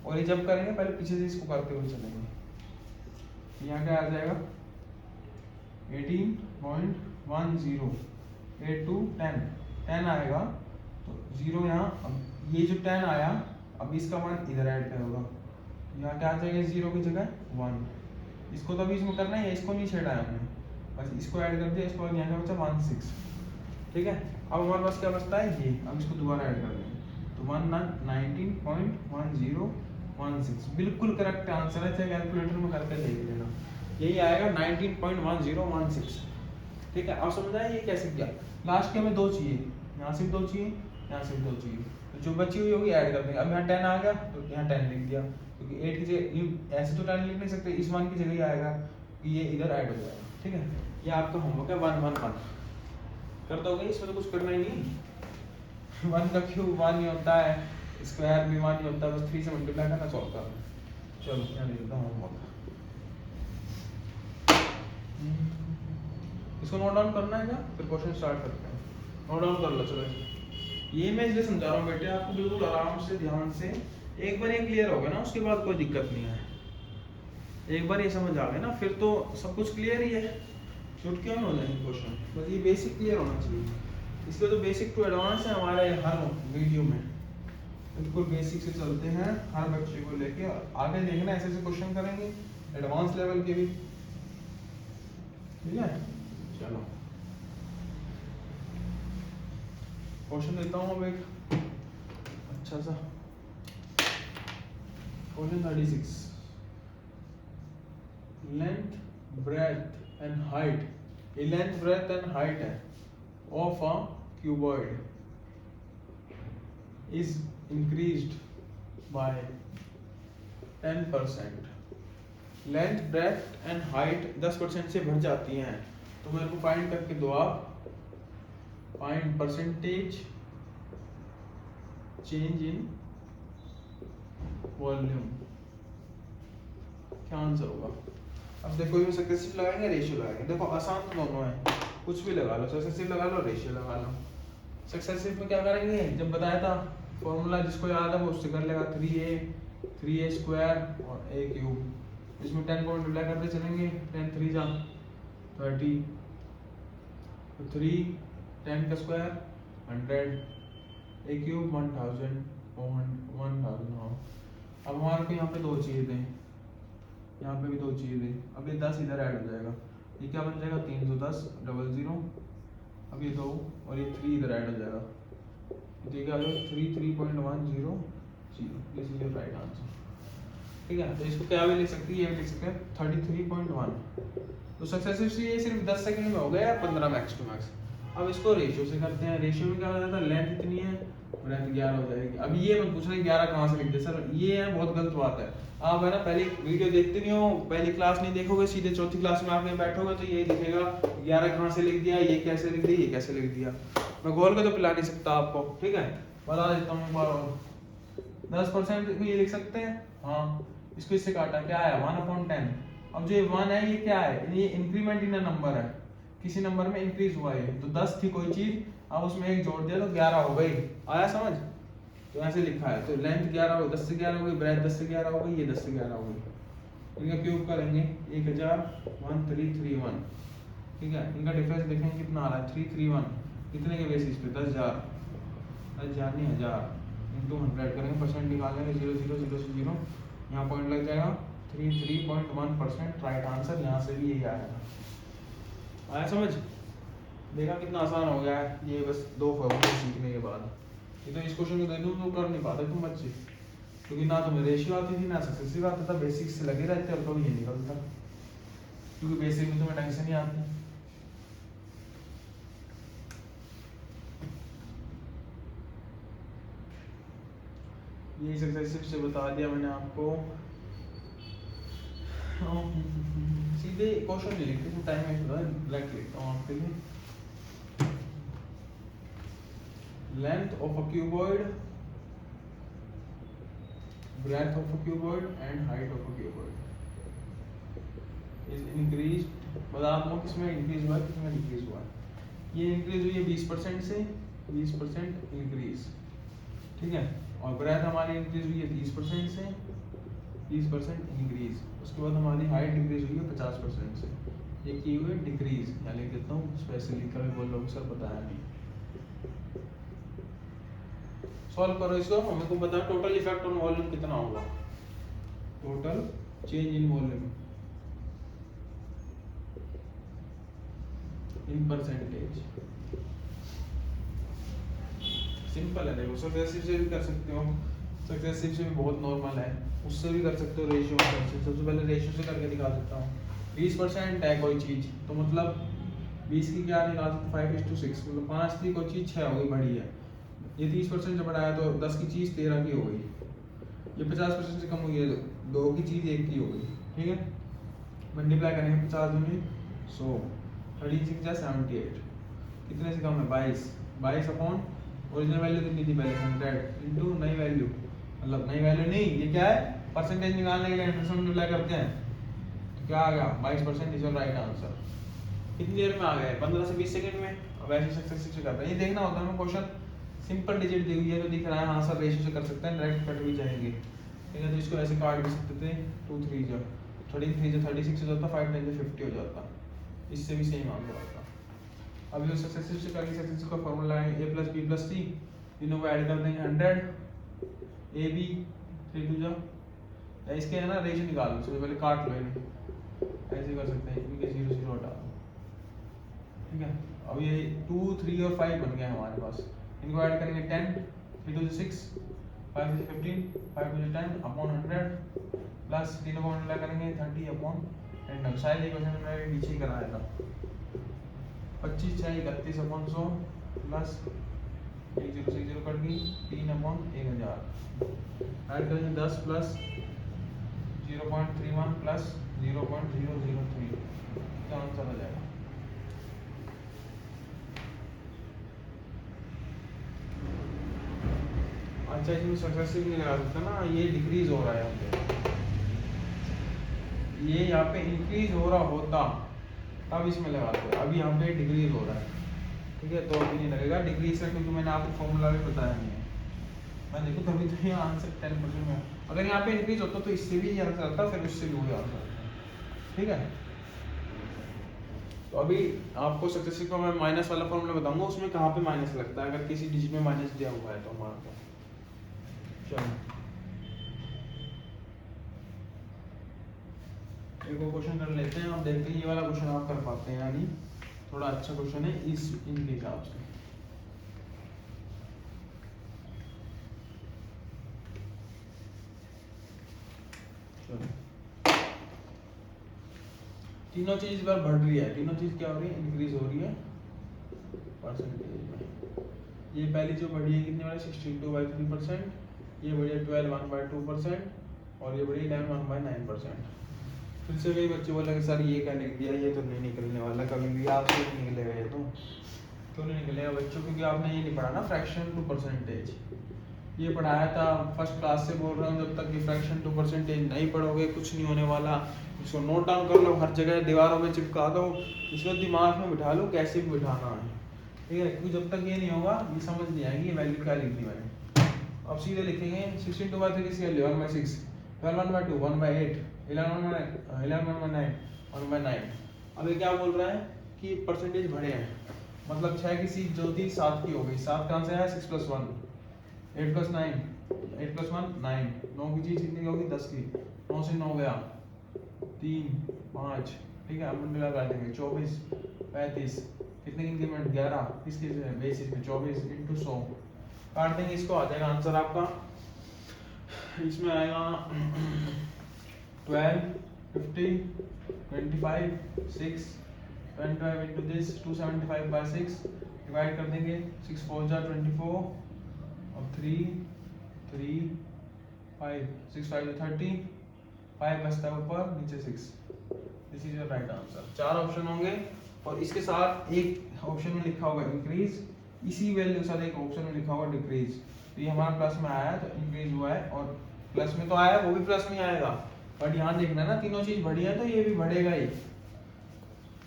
[SPEAKER 1] और ये जब करेंगे पहले पीछे से इसको करते हुए चलेंगे। यहाँ क्या आ जाएगा 18.10, 8 2 10 आएगा, तो 0 यहाँ, अब ये जो 10 आया, अब इसका 1 इधर ऐड करोगा, यहाँ क्या आ जाएगा 0 की जगह 1, इसको तो अभी इसमें करना है, इसको नहीं छेड़ा है हमने, बस इसको ऐड कर दिया, इसको बाद यहाँ का बचा 16, ठीक है। अब हमारे पास क्या बचता है ये, अब इसको दोबारा ऐड कर देंगे, तो 19.1016, बिल्कुल करेक्ट आंसर है, चाहे कैलकुलेटर में करके देख लेना, यही आएगा 19.1016, ठीक है। अब समझ आया ये कैसे किया। लास्ट के हमें 2 चाहिए, यहाँ सिर्फ 2 चाहिए, यहाँ सिर्फ 2 चाहिए, तो जो बची हुई होगी ऐड कर देंगे। अब यहाँ 10 आ गया तो यहाँ 10 लिख दिया, क्योंकि 8 की जगह ऐसे तो 10 लिख नहीं सकते, इस 1 की जगह ही आएगा कि ये इधर ऐड हो जाएगा, ठीक है। ये आपका होमवर्क है 1 1 1 कर दोगे, इसमें तो कुछ करना ही नहीं, 1 का क्यूब 1 ही होता है, स्क्वायर भी 1 ही होता है, बस 3 से मल्टीप्लाई करना, सॉल्व करना। चलो यहाँ लिख देता हूँ होमवर्क, इसको नोट डाउन करना है क्या, फिर क्वेश्चन स्टार्ट करते हैं, नोट डाउन कर लो। चलो ये मैं इसलिए समझा रहा हूँ बेटे आपको, बिल्कुल आराम से ध्यान से, एक बार ये क्लियर हो गया ना उसके बाद कोई दिक्कत नहीं है, एक बार ये समझ आ गया ना फिर तो सब कुछ क्लियर ही है, छूट क्यों हो जाएंगे क्वेश्चन, बस ये बेसिक क्लियर होना चाहिए, इसलिए तो बेसिक टू एडवांस है हमारे हर वीडियो में, बिल्कुल बेसिक से चलते हैं हर बच्चे को लेके, आगे देखना ऐसे ऐसे क्वेश्चन करेंगे एडवांस लेवल के भी, ठीक है। चलो क्वेश्चन देता हूँ अब एक, अच्छा सा question 36, length breadth and height, ये लेंथ ब्रेथ एंड हाइट है of a cuboid is increased by 10%, length breadth and height 10% से बढ़ जाती हैं, तो मेरे को फाइंड करके दो आप, find percentage change in volume, क्या आंसर होगा। अब देखो ये सक्सेसिव लगाएंगे रेशियो लगाएंगे, देखो आसान तो दोनों है, कुछ भी लगा लो, सक्सेसिव लगा लो रेशियो लगा लो। सक्सेसिव में क्या करेंगे, जब बताया था फॉर्मूला जिसको याद है वो उससे कर लेगा, 3a स्क्वायर और a क्यूब, इसमें 10 को मल्टीप्लाई करते चलेंगे, 10 3 जा 30, तो 3 10 का स्क्वायर 100, a क्यूब 1000 हाँ। अब हमारे को यहाँ पे दो चीज़ दें, यहाँ पे भी दो चीज़ दें, अब ये 10 इधर ऐड हो जाएगा, ये क्या बन जाएगा 310 00, अब ये 2 और ये 3 इधर ऐड हो जाएगा, तो ये क्या हो जाएगा 33.100, this is your right answer. ठीक है, तो इसको क्या भी लिख सकते हैं, ये भी लिख सकते हैं 33.1। तो सक्सेसिव से ये सिर्फ 10 सेकंड में हो गया, 15 मैक्स टू मैक्स। अब इसको रेशियो से करते हैं, रेशियो में क्या हो जाता है, लेंथ इतनी है, ब्रेथ 11 हो जाएगी। अब ये मत पूछना 11 कहाँ से लिख दे सर, ये है बहुत गलत बात है। आप है ना पहली वीडियो देखते नहीं हो, पहली क्लास नहीं देखोगे, सीधे चौथी क्लास में आके बैठोगे तो यही दिखेगा 11 कहाँ से लिख दिया, ये कैसे लिख दिया, ये कैसे लिख दिया। मैं घोल के तो पिला नहीं सकता आपको, ठीक है, बता देता हूँ एक बार और। 10% ये लिख सकते हैं, हाँ, इसको इससे काटा, क्या है 1/10। अब जो 1 है ये क्या है, ये इंक्रीमेंट इन नंबर है, किसी नंबर में इंक्रीज हुआ है, तो 10 थी कोई चीज, अब उसमें एक जोड़ दिया तो 11 हो गई, आया समझ। तो ऐसे लिखा है, तो लेंथ 11 हो, 10 से 11 हो गई, ब्रेथ 10 से 11 हो गई, ये 10 से 11 हो गई, इनका क्यूब करेंगे 10001331, ठीक है। इनका डिफरेंस देखेंगे कितना आ रहा है 331, कितने के बेसिस पे 10,000 नहीं 1000 इंटू 100 करेंगे, परसेंट निकालेंगे 0.000, यहाँ पॉइंट लग जाएगा 33.1%, राइट आंसर यहाँ से भी यही आएगा। आया समझ, देखा कितना आसान हो गया है ये, बस दो फॉर्मूले सीखने के बाद। ये तो इस क्वेश्चन को दे दूँ तो कर नहीं पाते तुम बच्चे, क्योंकि ना तुम्हें रेशियो आती थी ना सक्सेसिव आता था, बेसिक्स से लगे रहते और कभी ये निकलता, क्योंकि बेसिक में तुम्हें ढंग से नहीं आती। यही सक्सेसिव से बता दिया मैंने आपको, सीधे क्वेश्चन नहीं लिखते तो टाइम वेस्ट होता है, ब्लैक लिखता हूँ आपके लिए। Length of a cuboid, breadth of a cuboid and height of a cuboid is increased, बता दो किसमें इंक्रीज हुआ है किसमें डिक्रीज हुआ है। ये इंक्रीज हुई है 20% से, 20% इंक्रीज, ठीक है, और ब्रेथ हमारी इंक्रीज हुई है 30% से, 30% इंक्रीज। उसके बाद हमारी हाइट इंक्रीज हुई है 50% से, ये की हुई है डिक्रीज, यहाँ लिख देता हूँ स्पेशली, कभी बोल लो सर बताया नहीं। सॉल्व करो इसको, हमें को बताओ टोटल इफेक्ट ऑन वॉल्यूम कितना होगा, total change in volume in percentage. Simple है, देखो सक्सेसिव से भी कर सकते हो, सक्सेसिव से भी बहुत नॉर्मल है, उससे भी कर सकते हो रेशियो से। सबसे पहले रेशियो से करके दिखा सकता हूँ। 20% है कोई चीज, तो मतलब 20 की क्या निकाल सकते 5:6, मतलब 5 थी कोई चीज 6 हो गई, बड़ी है। ये 30% जब बढ़ाया तो 10 की चीज 13 की हो गई, ये 50% से कम हुई है 2 की चीज 1 की हो गई, ठीक है। मल्टीप्लाई करेंगे 50 दूनी 100, 36 जा 78, कितने से कम है 22 अपॉन ओरिजिनल वैल्यू कितनी थी पहले 100 इंटू नई वैल्यू, मतलब नई वैल्यू नहीं, ये क्या है परसेंटेज निकालने के लिए 100 से मल्टीप्लाई करते हैं, तो क्या आ गया 22% इज राइट आंसर। कितनी देर में आ गए 15 से 20 सेकंड में। अब ऐसे सक्सेसिव से करते हैं, ये देखना होता है हमें क्वेश्चन सिंपल डिजिट दी हुई है तो दिख रहा है, हाँ सर रेशियो से कर सकते हैं, डायरेक्ट कट भी जाएंगे, ठीक है। तो इसको ऐसे काट भी सकते थे, 2 3 जो 33 जो 36 हो जाता, 5 10 जो 50 हो जाता, इससे भी सेम आंसर आता। अब ये सक्सेसिव से करके सक्सेसिव का फार्मूला है a + b + c, तीनों को ऐड कर देंगे 100 ab 3 2 जो, इसके है ना रेशियो निकाल लो, सबसे पहले काट लो इन्हें, ऐसे कर सकते हैं, इनके 0 0 हटा दो, ठीक है। अब ये 2 3 और 5 बन गए हमारे पास, इनको ऐड करेंगे 10 3 2 6 5 से 15, 5 से 10 अपॉन 100 प्लस तीनों को मल्टीप्लाई करेंगे 30 अपॉन 10। शायद ये क्वेश्चन मैंने पीछे ही कराया था। 25 6 31 अपॉन 100 प्लस 1 0 से 0 कट गई 3 अपॉन 1000 ऐड करेंगे 10 प्लस 0.31 प्लस 0.003 क्या आंसर आ जाएगा। अच्छा इसमें सक्सेसिव नहीं लगा सकता ना, ये डिक्रीज हो रहा है यहाँ पे, ये यहाँ पे इंक्रीज हो रहा होता तब इसमें लगाते हैं, अभी यहाँ पे डिक्रीज हो रहा है, ठीक है, तो अभी नहीं लगेगा डिक्रीज का, क्योंकि मैंने आपको फॉर्मूला भी बताया नहीं है। मैं देखो तभी तो ये आंसर 10% में, अगर यहाँ पे इंक्रीज होता तो इससे भी आंसर आता, फिर उससे भी वही आंसर आता, ठीक है। तो अभी आपको सक्सेसिव का मैं माइनस वाला फॉर्मूला बताऊंगा, उसमें कहाँ पे माइनस लगता है, अगर किसी डिजिट में माइनस दिया हुआ है तो हमारा को। चलो एक और क्वेश्चन कर लेते हैं, आप देखते हैं ये वाला क्वेश्चन आप कर पाते हैं, यानी थोड़ा अच्छा क्वेश्चन है इस इनके हिसाब से। चलो तीनों चीज इस बार बढ़ रही है, तीनों चीज क्या हो रही है, इंक्रीज हो रही है परसेंटेज में। ये पहली जो बढ़ी है कितने वाली 62/3%, ये बढ़ी है 12 1/2% और ये बढ़ी 11 1/9%। फिर से कई बच्चे बोले कि सर ये क्या लिख दिया, ये तो नहीं निकलने वाला कभी भी, आपसे नहीं निकलेगा ये तो। क्यों नहीं निकलेगा बच्चों, क्योंकि आपने ये नहीं पढ़ा ना फ्रैक्शन टू परसेंटेज, ये पढ़ाया था फर्स्ट क्लास से, बोल रहा हूँ जब तक कि फ्रैक्शन टू परसेंटेज नहीं पढ़ोगे कुछ नहीं होने वाला। इसको नोट डाउन कर लो, हर जगह दीवारों में चिपका दो, इसको दिमाग में बिठा लो कैसे भी बिठाना है, ठीक है, क्योंकि जब तक ये नहीं होगा ये समझ नहीं आएगी ये वैल्यू क्या लिख दी मैंने। अब सीधे लिखेंगे 16/3 इसकी वैल्यू 1/6, 12 1/2 1/8, 11 1/9 1/9। अब ये क्या बोल रहा है कि परसेंटेज बढ़े हैं, मतलब 6 की सीट जो थी 7 की हो गई, 7 कहाँ से है 6 + 1 8 + 9 8 + 1 9, 9 की चीज कितनी होगी 10 की, 9 से 9 गया 3 5, ठीक है, अब मल्टीप्लाई कर देंगे 24 35 कितने की इंक्रीमेंट 11 किसके बेसिस में 24 × 100 काट देंगे, इसको आ जाएगा आंसर आपका, इसमें आएगा 12 50 25 6 25 into this 275/6 डिवाइड कर देंगे 6 4 जा 24 और 3 3 5 6 5 30 5 बचता है ऊपर नीचे 6, this is your right answer. 4 option होंगे और इसके साथ एक ऑप्शन में लिखा होगा इंक्रीज, इसी वैल्यू के साथ एक ऑप्शन में लिखा होगा डिक्रीज। तो ये हमारा प्लस में आया तो इंक्रीज हुआ है, और प्लस में तो आया वो भी प्लस में आएगा, बट यहाँ देखना ना तीनों चीज बढ़ी है तो ये भी बढ़ेगा ही।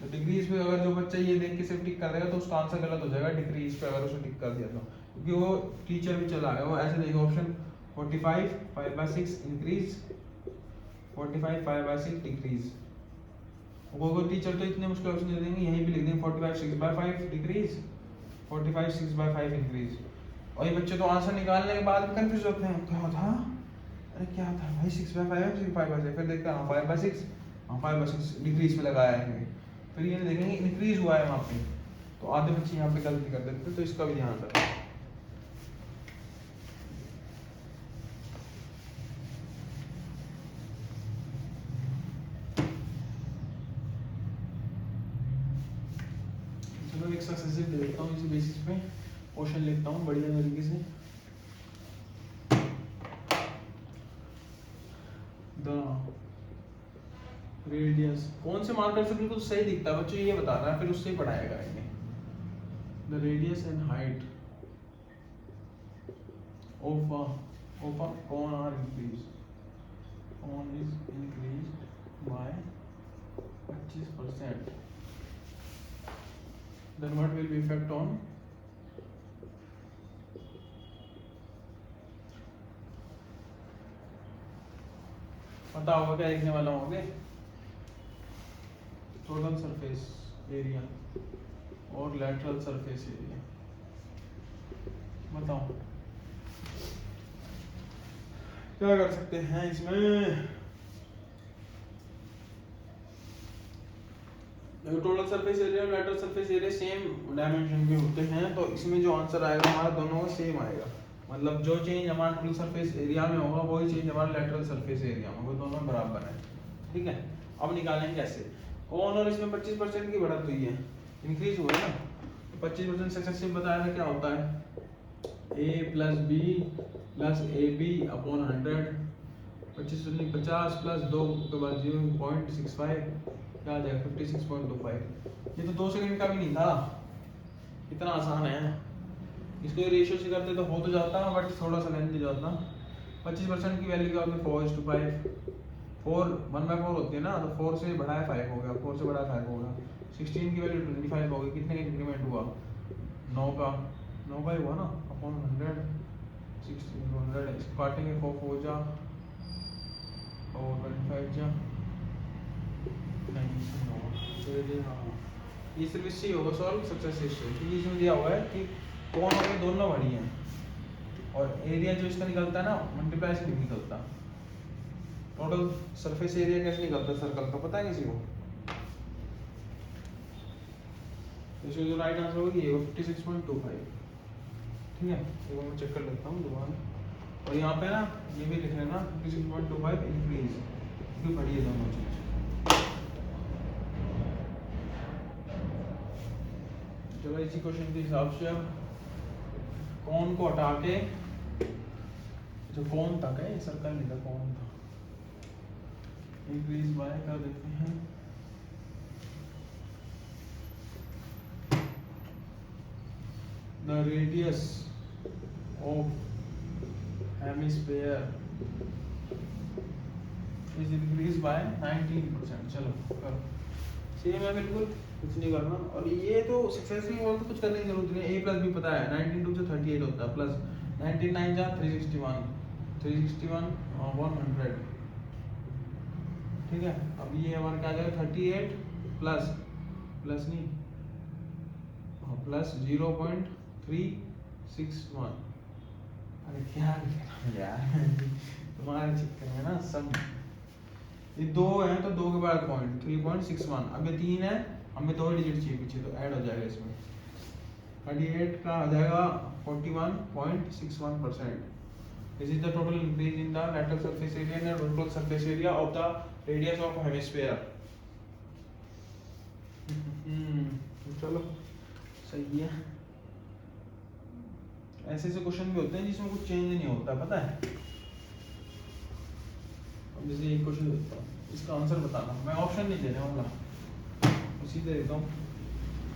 [SPEAKER 1] तो डिक्रीज पे अगर जो बच्चा ये देख के सिर्फ टिक कर देगा तो उसका आंसर गलत हो जाएगा, डिक्रीज पे अगर उसने टिक कर दिया तो, क्योंकि वो टीचर भी चला गया, वो ऐसे देखेगा ऑप्शन 45 5/6 इंक्रीज 45 5/6 डिक्रीज। वो टीचर तो इतने मुश्किल ऑप्शन दे देंगे, यहीं भी लिख देंगे 45 6/5 डिक्रीज 45 6/5 इंक्रीज, और ये बच्चे तो आंसर निकालने के बाद कंफ्यूज होते हैं क्या था, अरे क्या था भाई 6/5 है 5/6, फिर देखते हैं 5/6 5/6 डिक्रीज पे लगाया है, फिर ये देखेंगे इंक्रीज हुआ है वहाँ पे, तो आधे बच्चे यहाँ पे गलती कर देते हैं, तो इसका भी ध्यान रखें। चलो एक सक्सेसिव ले लेता हूँ, इसी बेसिस पे क्वेश्चन लिखता हूँ बढ़िया तरीके से। द रेडियस कौन से मार्कर से बिल्कुल सही दिखता है बच्चों, ये बता रहा है, फिर उससे ही पढ़ाएगा इन्हें। The radius and height of a cone are increased, cone is increased by 25%, then what will be effect on पता होगा क्या लिखने वाला होंगे, टोटल सरफेस एरिया और लैटरल सरफेस एरिया, बताओ क्या कर सकते हैं इसमें। टोटल सरफेस एरिया और lateral surface area same dimension के होते हैं, तो इसमें जो आंसर आएगा हमारा दोनों का सेम आएगा, मतलब जो चेंज हमारे टोटल सरफेस एरिया में होगा वही चेंज हमारे लेटरल सरफेस एरिया में, वो दोनों बराबर है। ठीक है, अब निकालेंगे कैसे। कौन, और इसमें 25% की बढ़त हुई है, इंक्रीज हुआ है ना। 25% सक्सेसिव बताया था क्या होता है, a plus B plus A B upon 100। 25 50 plus 2 के बाद 0.65 क्या आ जाएगा 56.25। ये तो 2 सेकंड का भी नहीं था, इतना आसान है। इसको रेशियो से करते तो हो तो जाता, बट थोड़ा सा लेंथी जाता। 25% की वैल्यू क्या होती है 4:5। 4 1/4 होती है ना, तो 4 से बड़ा है 5 हो गया, 4 से बड़ा 5 होगा। 16 की वैल्यू 25 हो गई, कितने का इंक्रीमेंट हुआ 9 का, 9 का ही हुआ ना, अपॉन 100। 16 100 इसको काटेंगे 4 जा और 25 जा, नहीं इसमें होगा ये सिर्फ इससे ही होगा सॉल्व सक्सेस रेशियो, क्योंकि इसमें दिया हुआ है कि कौन और ये दोनों बड़ी हैं, और एरिया जो इसका निकलता है ना मल्टीप्लाई से नहीं निकलता। टोटल सरफेस एरिया कैसे निकलता है सर्कल का, पता है किसी को? इसमें जो राइट आंसर होगी ये 56.25। ठीक है, एक बार मैं चेक कर लेता हूँ दोबारा, और यहाँ पे ना ये भी लिख लेना 56.25 इंक्रीज, क्यों बढ़ी है दोनों चीज। चलो इसी क्वेश्चन के हिसाब से अब कौन को हटा के, जो कौन था क्या, ये सर्कल नहीं था, कौन था, इंक्रीज बाय कर देते हैं। The radius of hemisphere is increase bye 19%। चलो करो, सेम है बिल्कुल, कुछ नहीं करना। और ये तो सक्सेसफुल हो तो कुछ करने की जरूरत नहीं है, a प्लस बी पता है 19 2 से 38 होता है, प्लस 19 9 जा 361 361 100। ठीक है, अब ये हमारा क्या आ जाएगा 38 प्लस प्लस नहीं प्लस 0.361। अरे क्या यार तुम्हारे चक्कर में ना सब, ये 2 है तो 2 के बाद पॉइंट 3.61, अब ये 3 है, हमें 2 डिजिट चाहिए पीछे तो ऐड हो जाएगा इसमें। 38 का आ जाएगा 41.61%। This is the total increase in the lateral surface area and the total surface area of the radius of hemisphere. चलो सही है। ऐसे ऐसे क्वेश्चन भी होते हैं जिसमें कुछ चेंज नहीं होता, पता है। अब जैसे एक क्वेश्चन देता हूँ, इसका आंसर बताना, मैं ऑप्शन नहीं देने वाला, सीधे देता हूँ।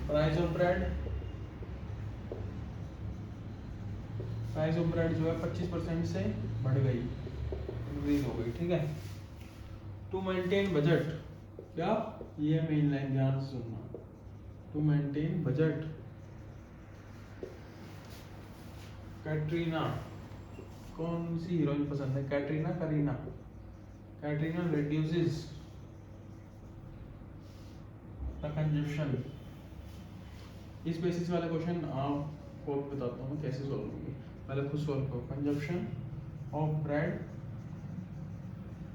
[SPEAKER 1] Price of bread, price of bread जो है 25% से बढ़ गई, इंक्रीज हो गई। ठीक है, टू मेंटेन बजट, क्या ये मेन लाइन ध्यान से सुनना, टू मेंटेन बजट कैटरीना, कौन सी हीरोइन पसंद है, Katrina Kareena, Katrina reduces the consumption। इस बेसिस वाले क्वेश्चन आपको बताता हूँ कैसे सॉल्व होंगे, पहले खुद सॉल्व करो। कंजप्शन ऑफ ब्रेड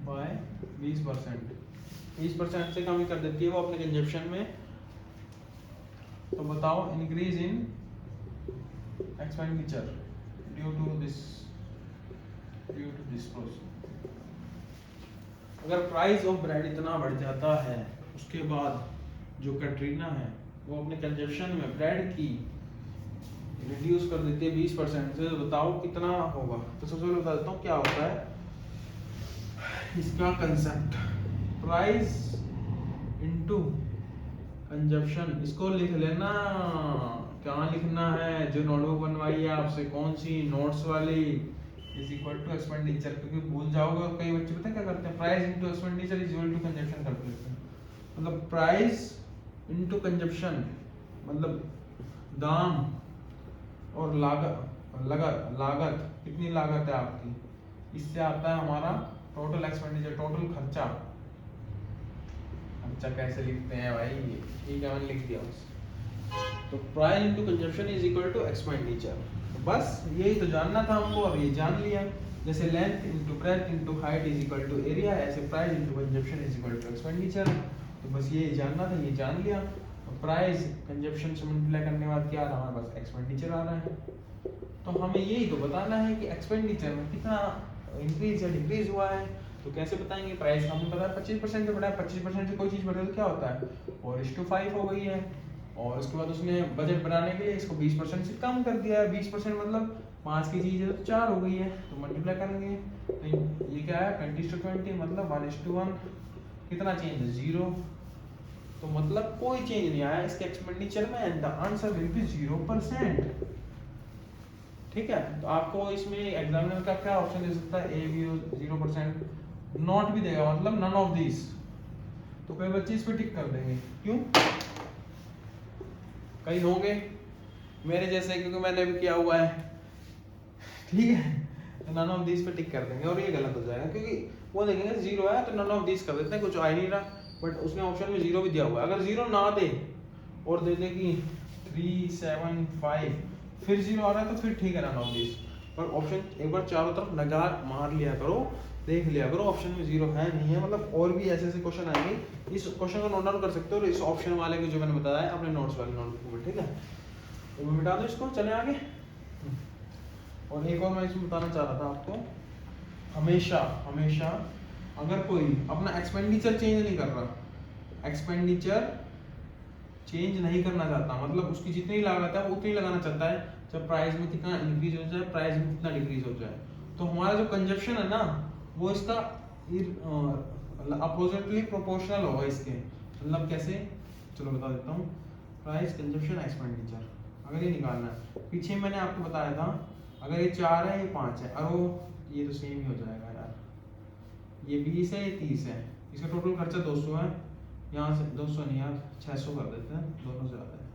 [SPEAKER 1] बाय 20%, 20% से कम कर देती है वो अपने कंजप्शन में, तो बताओ increase in expenditure due to this process. अगर प्राइस ऑफ ब्रेड इतना बढ़ जाता है, उसके बाद जो कैटरीना है वो अपने कंजप्शन में ब्रेड की रिड्यूस कर देती है 20% से, तो बताओ कितना होगा। तो सबसे पहले बता देता हूँ क्या होता है इसका कंसेप्ट, प्राइस इनटू कंजप्शन। इसको लिख लेना, कहाँ लिखना है, जो नोटबुक बनवाई है आपसे कौन सी, नोट्स वाली, इज इक्वल टू एक्सपेंडिचर, क्योंकि भूल जाओगे। और कई बच्चे पता है क्या करते हैं, price into expenditure is equal to consumption कर देते हैं। मतलब प्राइस इनटू कंजप्शन मतलब दाम और लागत कितनी लागत है आपकी, इससे आता है हमारा टोटल एक्सपेंडिचर, टोटल खर्चा। खर्चा कैसे लिखते हैं भाई, ठीक है मैंने लिख दिया बस। तो price into consumption is equal to expenditure, बस यही तो जानना था हमको, अब ये जान लिया। जैसे length into breadth into height is equal to area, ऐसे price into consumption is equal to expenditure. तो बस ये जानना था, ये जान लिया। प्राइस कंजप्शन से मल्टीप्लाई करने के बाद क्या आ रहा है हमारे पास, एक्सपेंडिचर आ रहा है। तो हमें यही तो बताना है कि एक्सपेंडिचर में कितना इंक्रीज या डिक्रीज हुआ है। तो कैसे बताएंगे? प्राइस हमें पता है 25% से बढ़ा है, 25% से कोई चीज़ बढ़े तो क्या होता है 4:5 हो गई है। और उसके बाद उसने बजट बनाने के लिए इसको 20% से कम कर दिया है। 20% मतलब 5 की चीज़ है तो 4 हो गई है, तो मल्टीप्लाई करेंगे तो ये क्या है 20:20 मतलब 1:1। कितना चेंज है 0, तो मतलब कोई चेंज नहीं आया इसके एक्सपेंडिचर में and the answer will be 0%। ठीक है, तो आपको इसमें एग्जामिनर का क्या ऑप्शन दे सकता है? ए बी 0%, नॉट भी देगा मतलब नन ऑफ दिस। तो कई बच्चे इस पे टिक कर देंगे, क्यों? कई होंगे मेरे जैसे, क्योंकि मैंने भी किया हुआ है, ठीक है, तो नन ऑफ दिस पे टिक कर देंगे और ये गलत हो जाएगा, क्योंकि वो देखेंगे 0 है तो नन ऑफ दिस कर देते हैं, कुछ आ ही नहीं रहा। बट उसने ऑप्शन में 0 भी दिया हुआ है। अगर 0 ना दे और दे दे कि 3, 7, 5 फिर 0 आ रहा है तो फिर ठीक है नन ऑफ दिस। पर ऑप्शन एक बार चारों तरफ नगार मार लिया करो, देख लिया करो ऑप्शन में 0 है नहीं है। मतलब और भी ऐसे ऐसे क्वेश्चन आएंगे, इस क्वेश्चन को नोट डाउन कर सकते हो और इस ऑप्शन वाले को जो मैंने बताया है अपने नोट्स वाले नोटबुक में, ठीक है। तो मैं मिटा दूं इसको, चले आगे। और एक और मैं इसमें बताना चाह रहा था आपको, हमेशा हमेशा अगर कोई अपना एक्सपेंडिचर चेंज नहीं कर रहा, एक्सपेंडिचर चेंज नहीं करना चाहता, मतलब उसकी जितनी लागत है वो उतनी लगाना चाहता है, जब प्राइस में कितना इंक्रीज हो जाए प्राइस में कितना डिक्रीज हो जाए, तो हमारा जो कंजप्शन है ना वो इसका अपोजिटली प्रोपोर्शनल होगा इसके। मतलब कैसे, चलो बता देता हूँ। प्राइस कंजप्शन एक्सपेंडिचर अगर ये निकालना है, पीछे मैंने आपको बताया था अगर ये 4 है ये 5 है, और ये तो सेम ही हो जाएगा यार, ये 20 है ये 30 है, इसका टोटल खर्चा 200 है, यहाँ से 200 नहीं यार 600 कर देते हैं, दोनों से ज़्यादा है।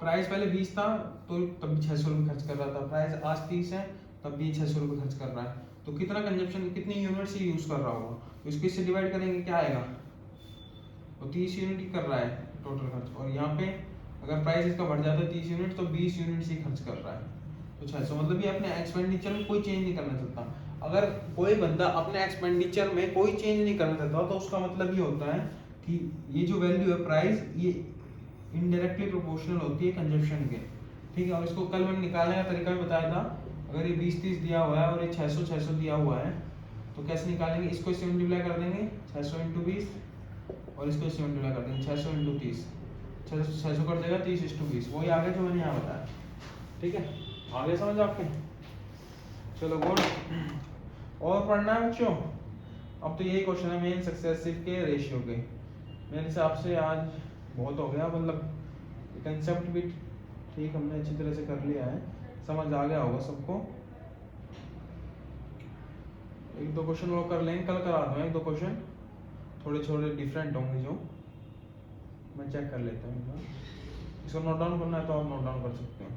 [SPEAKER 1] प्राइस पहले 20 था तो तब भी 600 रुपये खर्च कर रहा था, प्राइस आज 30 है तब भी 600 रुपये खर्च कर रहा है, तो कितना कंजप्शन कितनी यूनिट्स ही यूज़ कर रहा होगा, तो इसको इससे डिवाइड करेंगे क्या आएगा, तो 30 यूनिट ही कर रहा है टोटल खर्च। और यहाँ पे अगर प्राइस इसका बढ़ जाता है 30 यूनिट तो 20 यूनिट ही खर्च कर रहा है, तो 600। मतलब ये अपने एक्सपेंडिचर में कोई चेंज नहीं करना चाहता। अगर कोई बंदा अपने एक्सपेंडिचर में कोई चेंज नहीं करना चाहता तो उसका मतलब ये होता है कि ये जो वैल्यू है प्राइस ये इनडायरेक्टली प्रोपोर्शनल होती है कंजप्शन के, ठीक है। और इसको कल मैंने निकालने का तरीका भी बताया था, अगर ये 20-30 दिया हुआ है और ये 600-600 दिया हुआ है तो कैसे निकालेंगे, इसको इससे मल्टीप्लाई कर देंगे 600 × 20 और इसको इससे मल्टीप्लाई कर देंगे 600 × 30, 600 कर देगा 30:20, वही आगे जो मैंने यहाँ बताया, ठीक है। आगे समझ आपके, चलो गुड। और पढ़ना है बच्चों, अब तो यही क्वेश्चन है मेन सक्सेसिव के रेशियो के। मेरे हिसाब से आज बहुत हो गया, मतलब कंसेप्ट भी ठीक हमने अच्छी तरह से कर लिया है, समझ आ गया होगा सबको। एक दो क्वेश्चन वो कर लेंगे, कल करा दूँ एक दो क्वेश्चन, थोड़े थोड़े डिफरेंट होंगे जो मैं चेक कर लेता हूँ। इसको नोट डाउन करना है तो आप नोट डाउन कर सकते हो।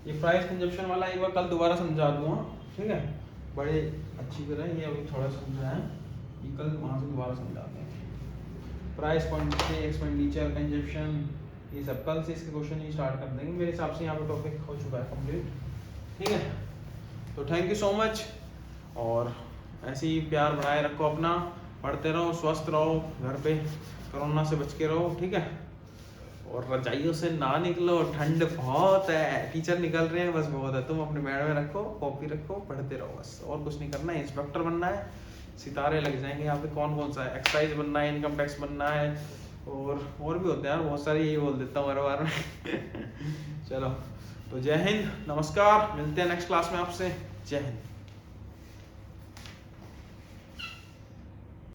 [SPEAKER 1] ये प्राइस कंजप्शन वाला एक बार कल दोबारा समझा दूंगा, ठीक है, बड़े अच्छी तरह। ये अभी थोड़ा समझा है, ये कल वहाँ से दोबारा समझाते हैं। प्राइस क्वांटिटी एक्सपेंडिचर कंजप्शन ये सब कल से इसके क्वेश्चन ही स्टार्ट कर देंगे। मेरे हिसाब से यहाँ पे टॉपिक हो चुका है कंप्लीट, ठीक है। तो थैंक यू सो मच, और ऐसे ही प्यार बनाए रखो अपना, पढ़ते रहो, स्वस्थ रहो, घर पे कोरोना से बच के रहो, ठीक है। और रजाइयों से ना निकलो, ठंड बहुत है, टीचर निकल रहे हैं बस बहुत है, तुम अपने बैग में रखो, कॉपी रखो, पढ़ते रहो बस, और कुछ नहीं करना है। इंस्पेक्टर बनना है, सितारे लग जाएंगे यहाँ पे, कौन कौन सा है, एक्साइज बनना है, इनकम टैक्स बनना है, और भी होते हैं यार बहुत सारे, यही बोल देता हूँ हर बार में। चलो तो जय हिंद, नमस्कार, मिलते हैं नेक्स्ट क्लास में आपसे, जय हिंद।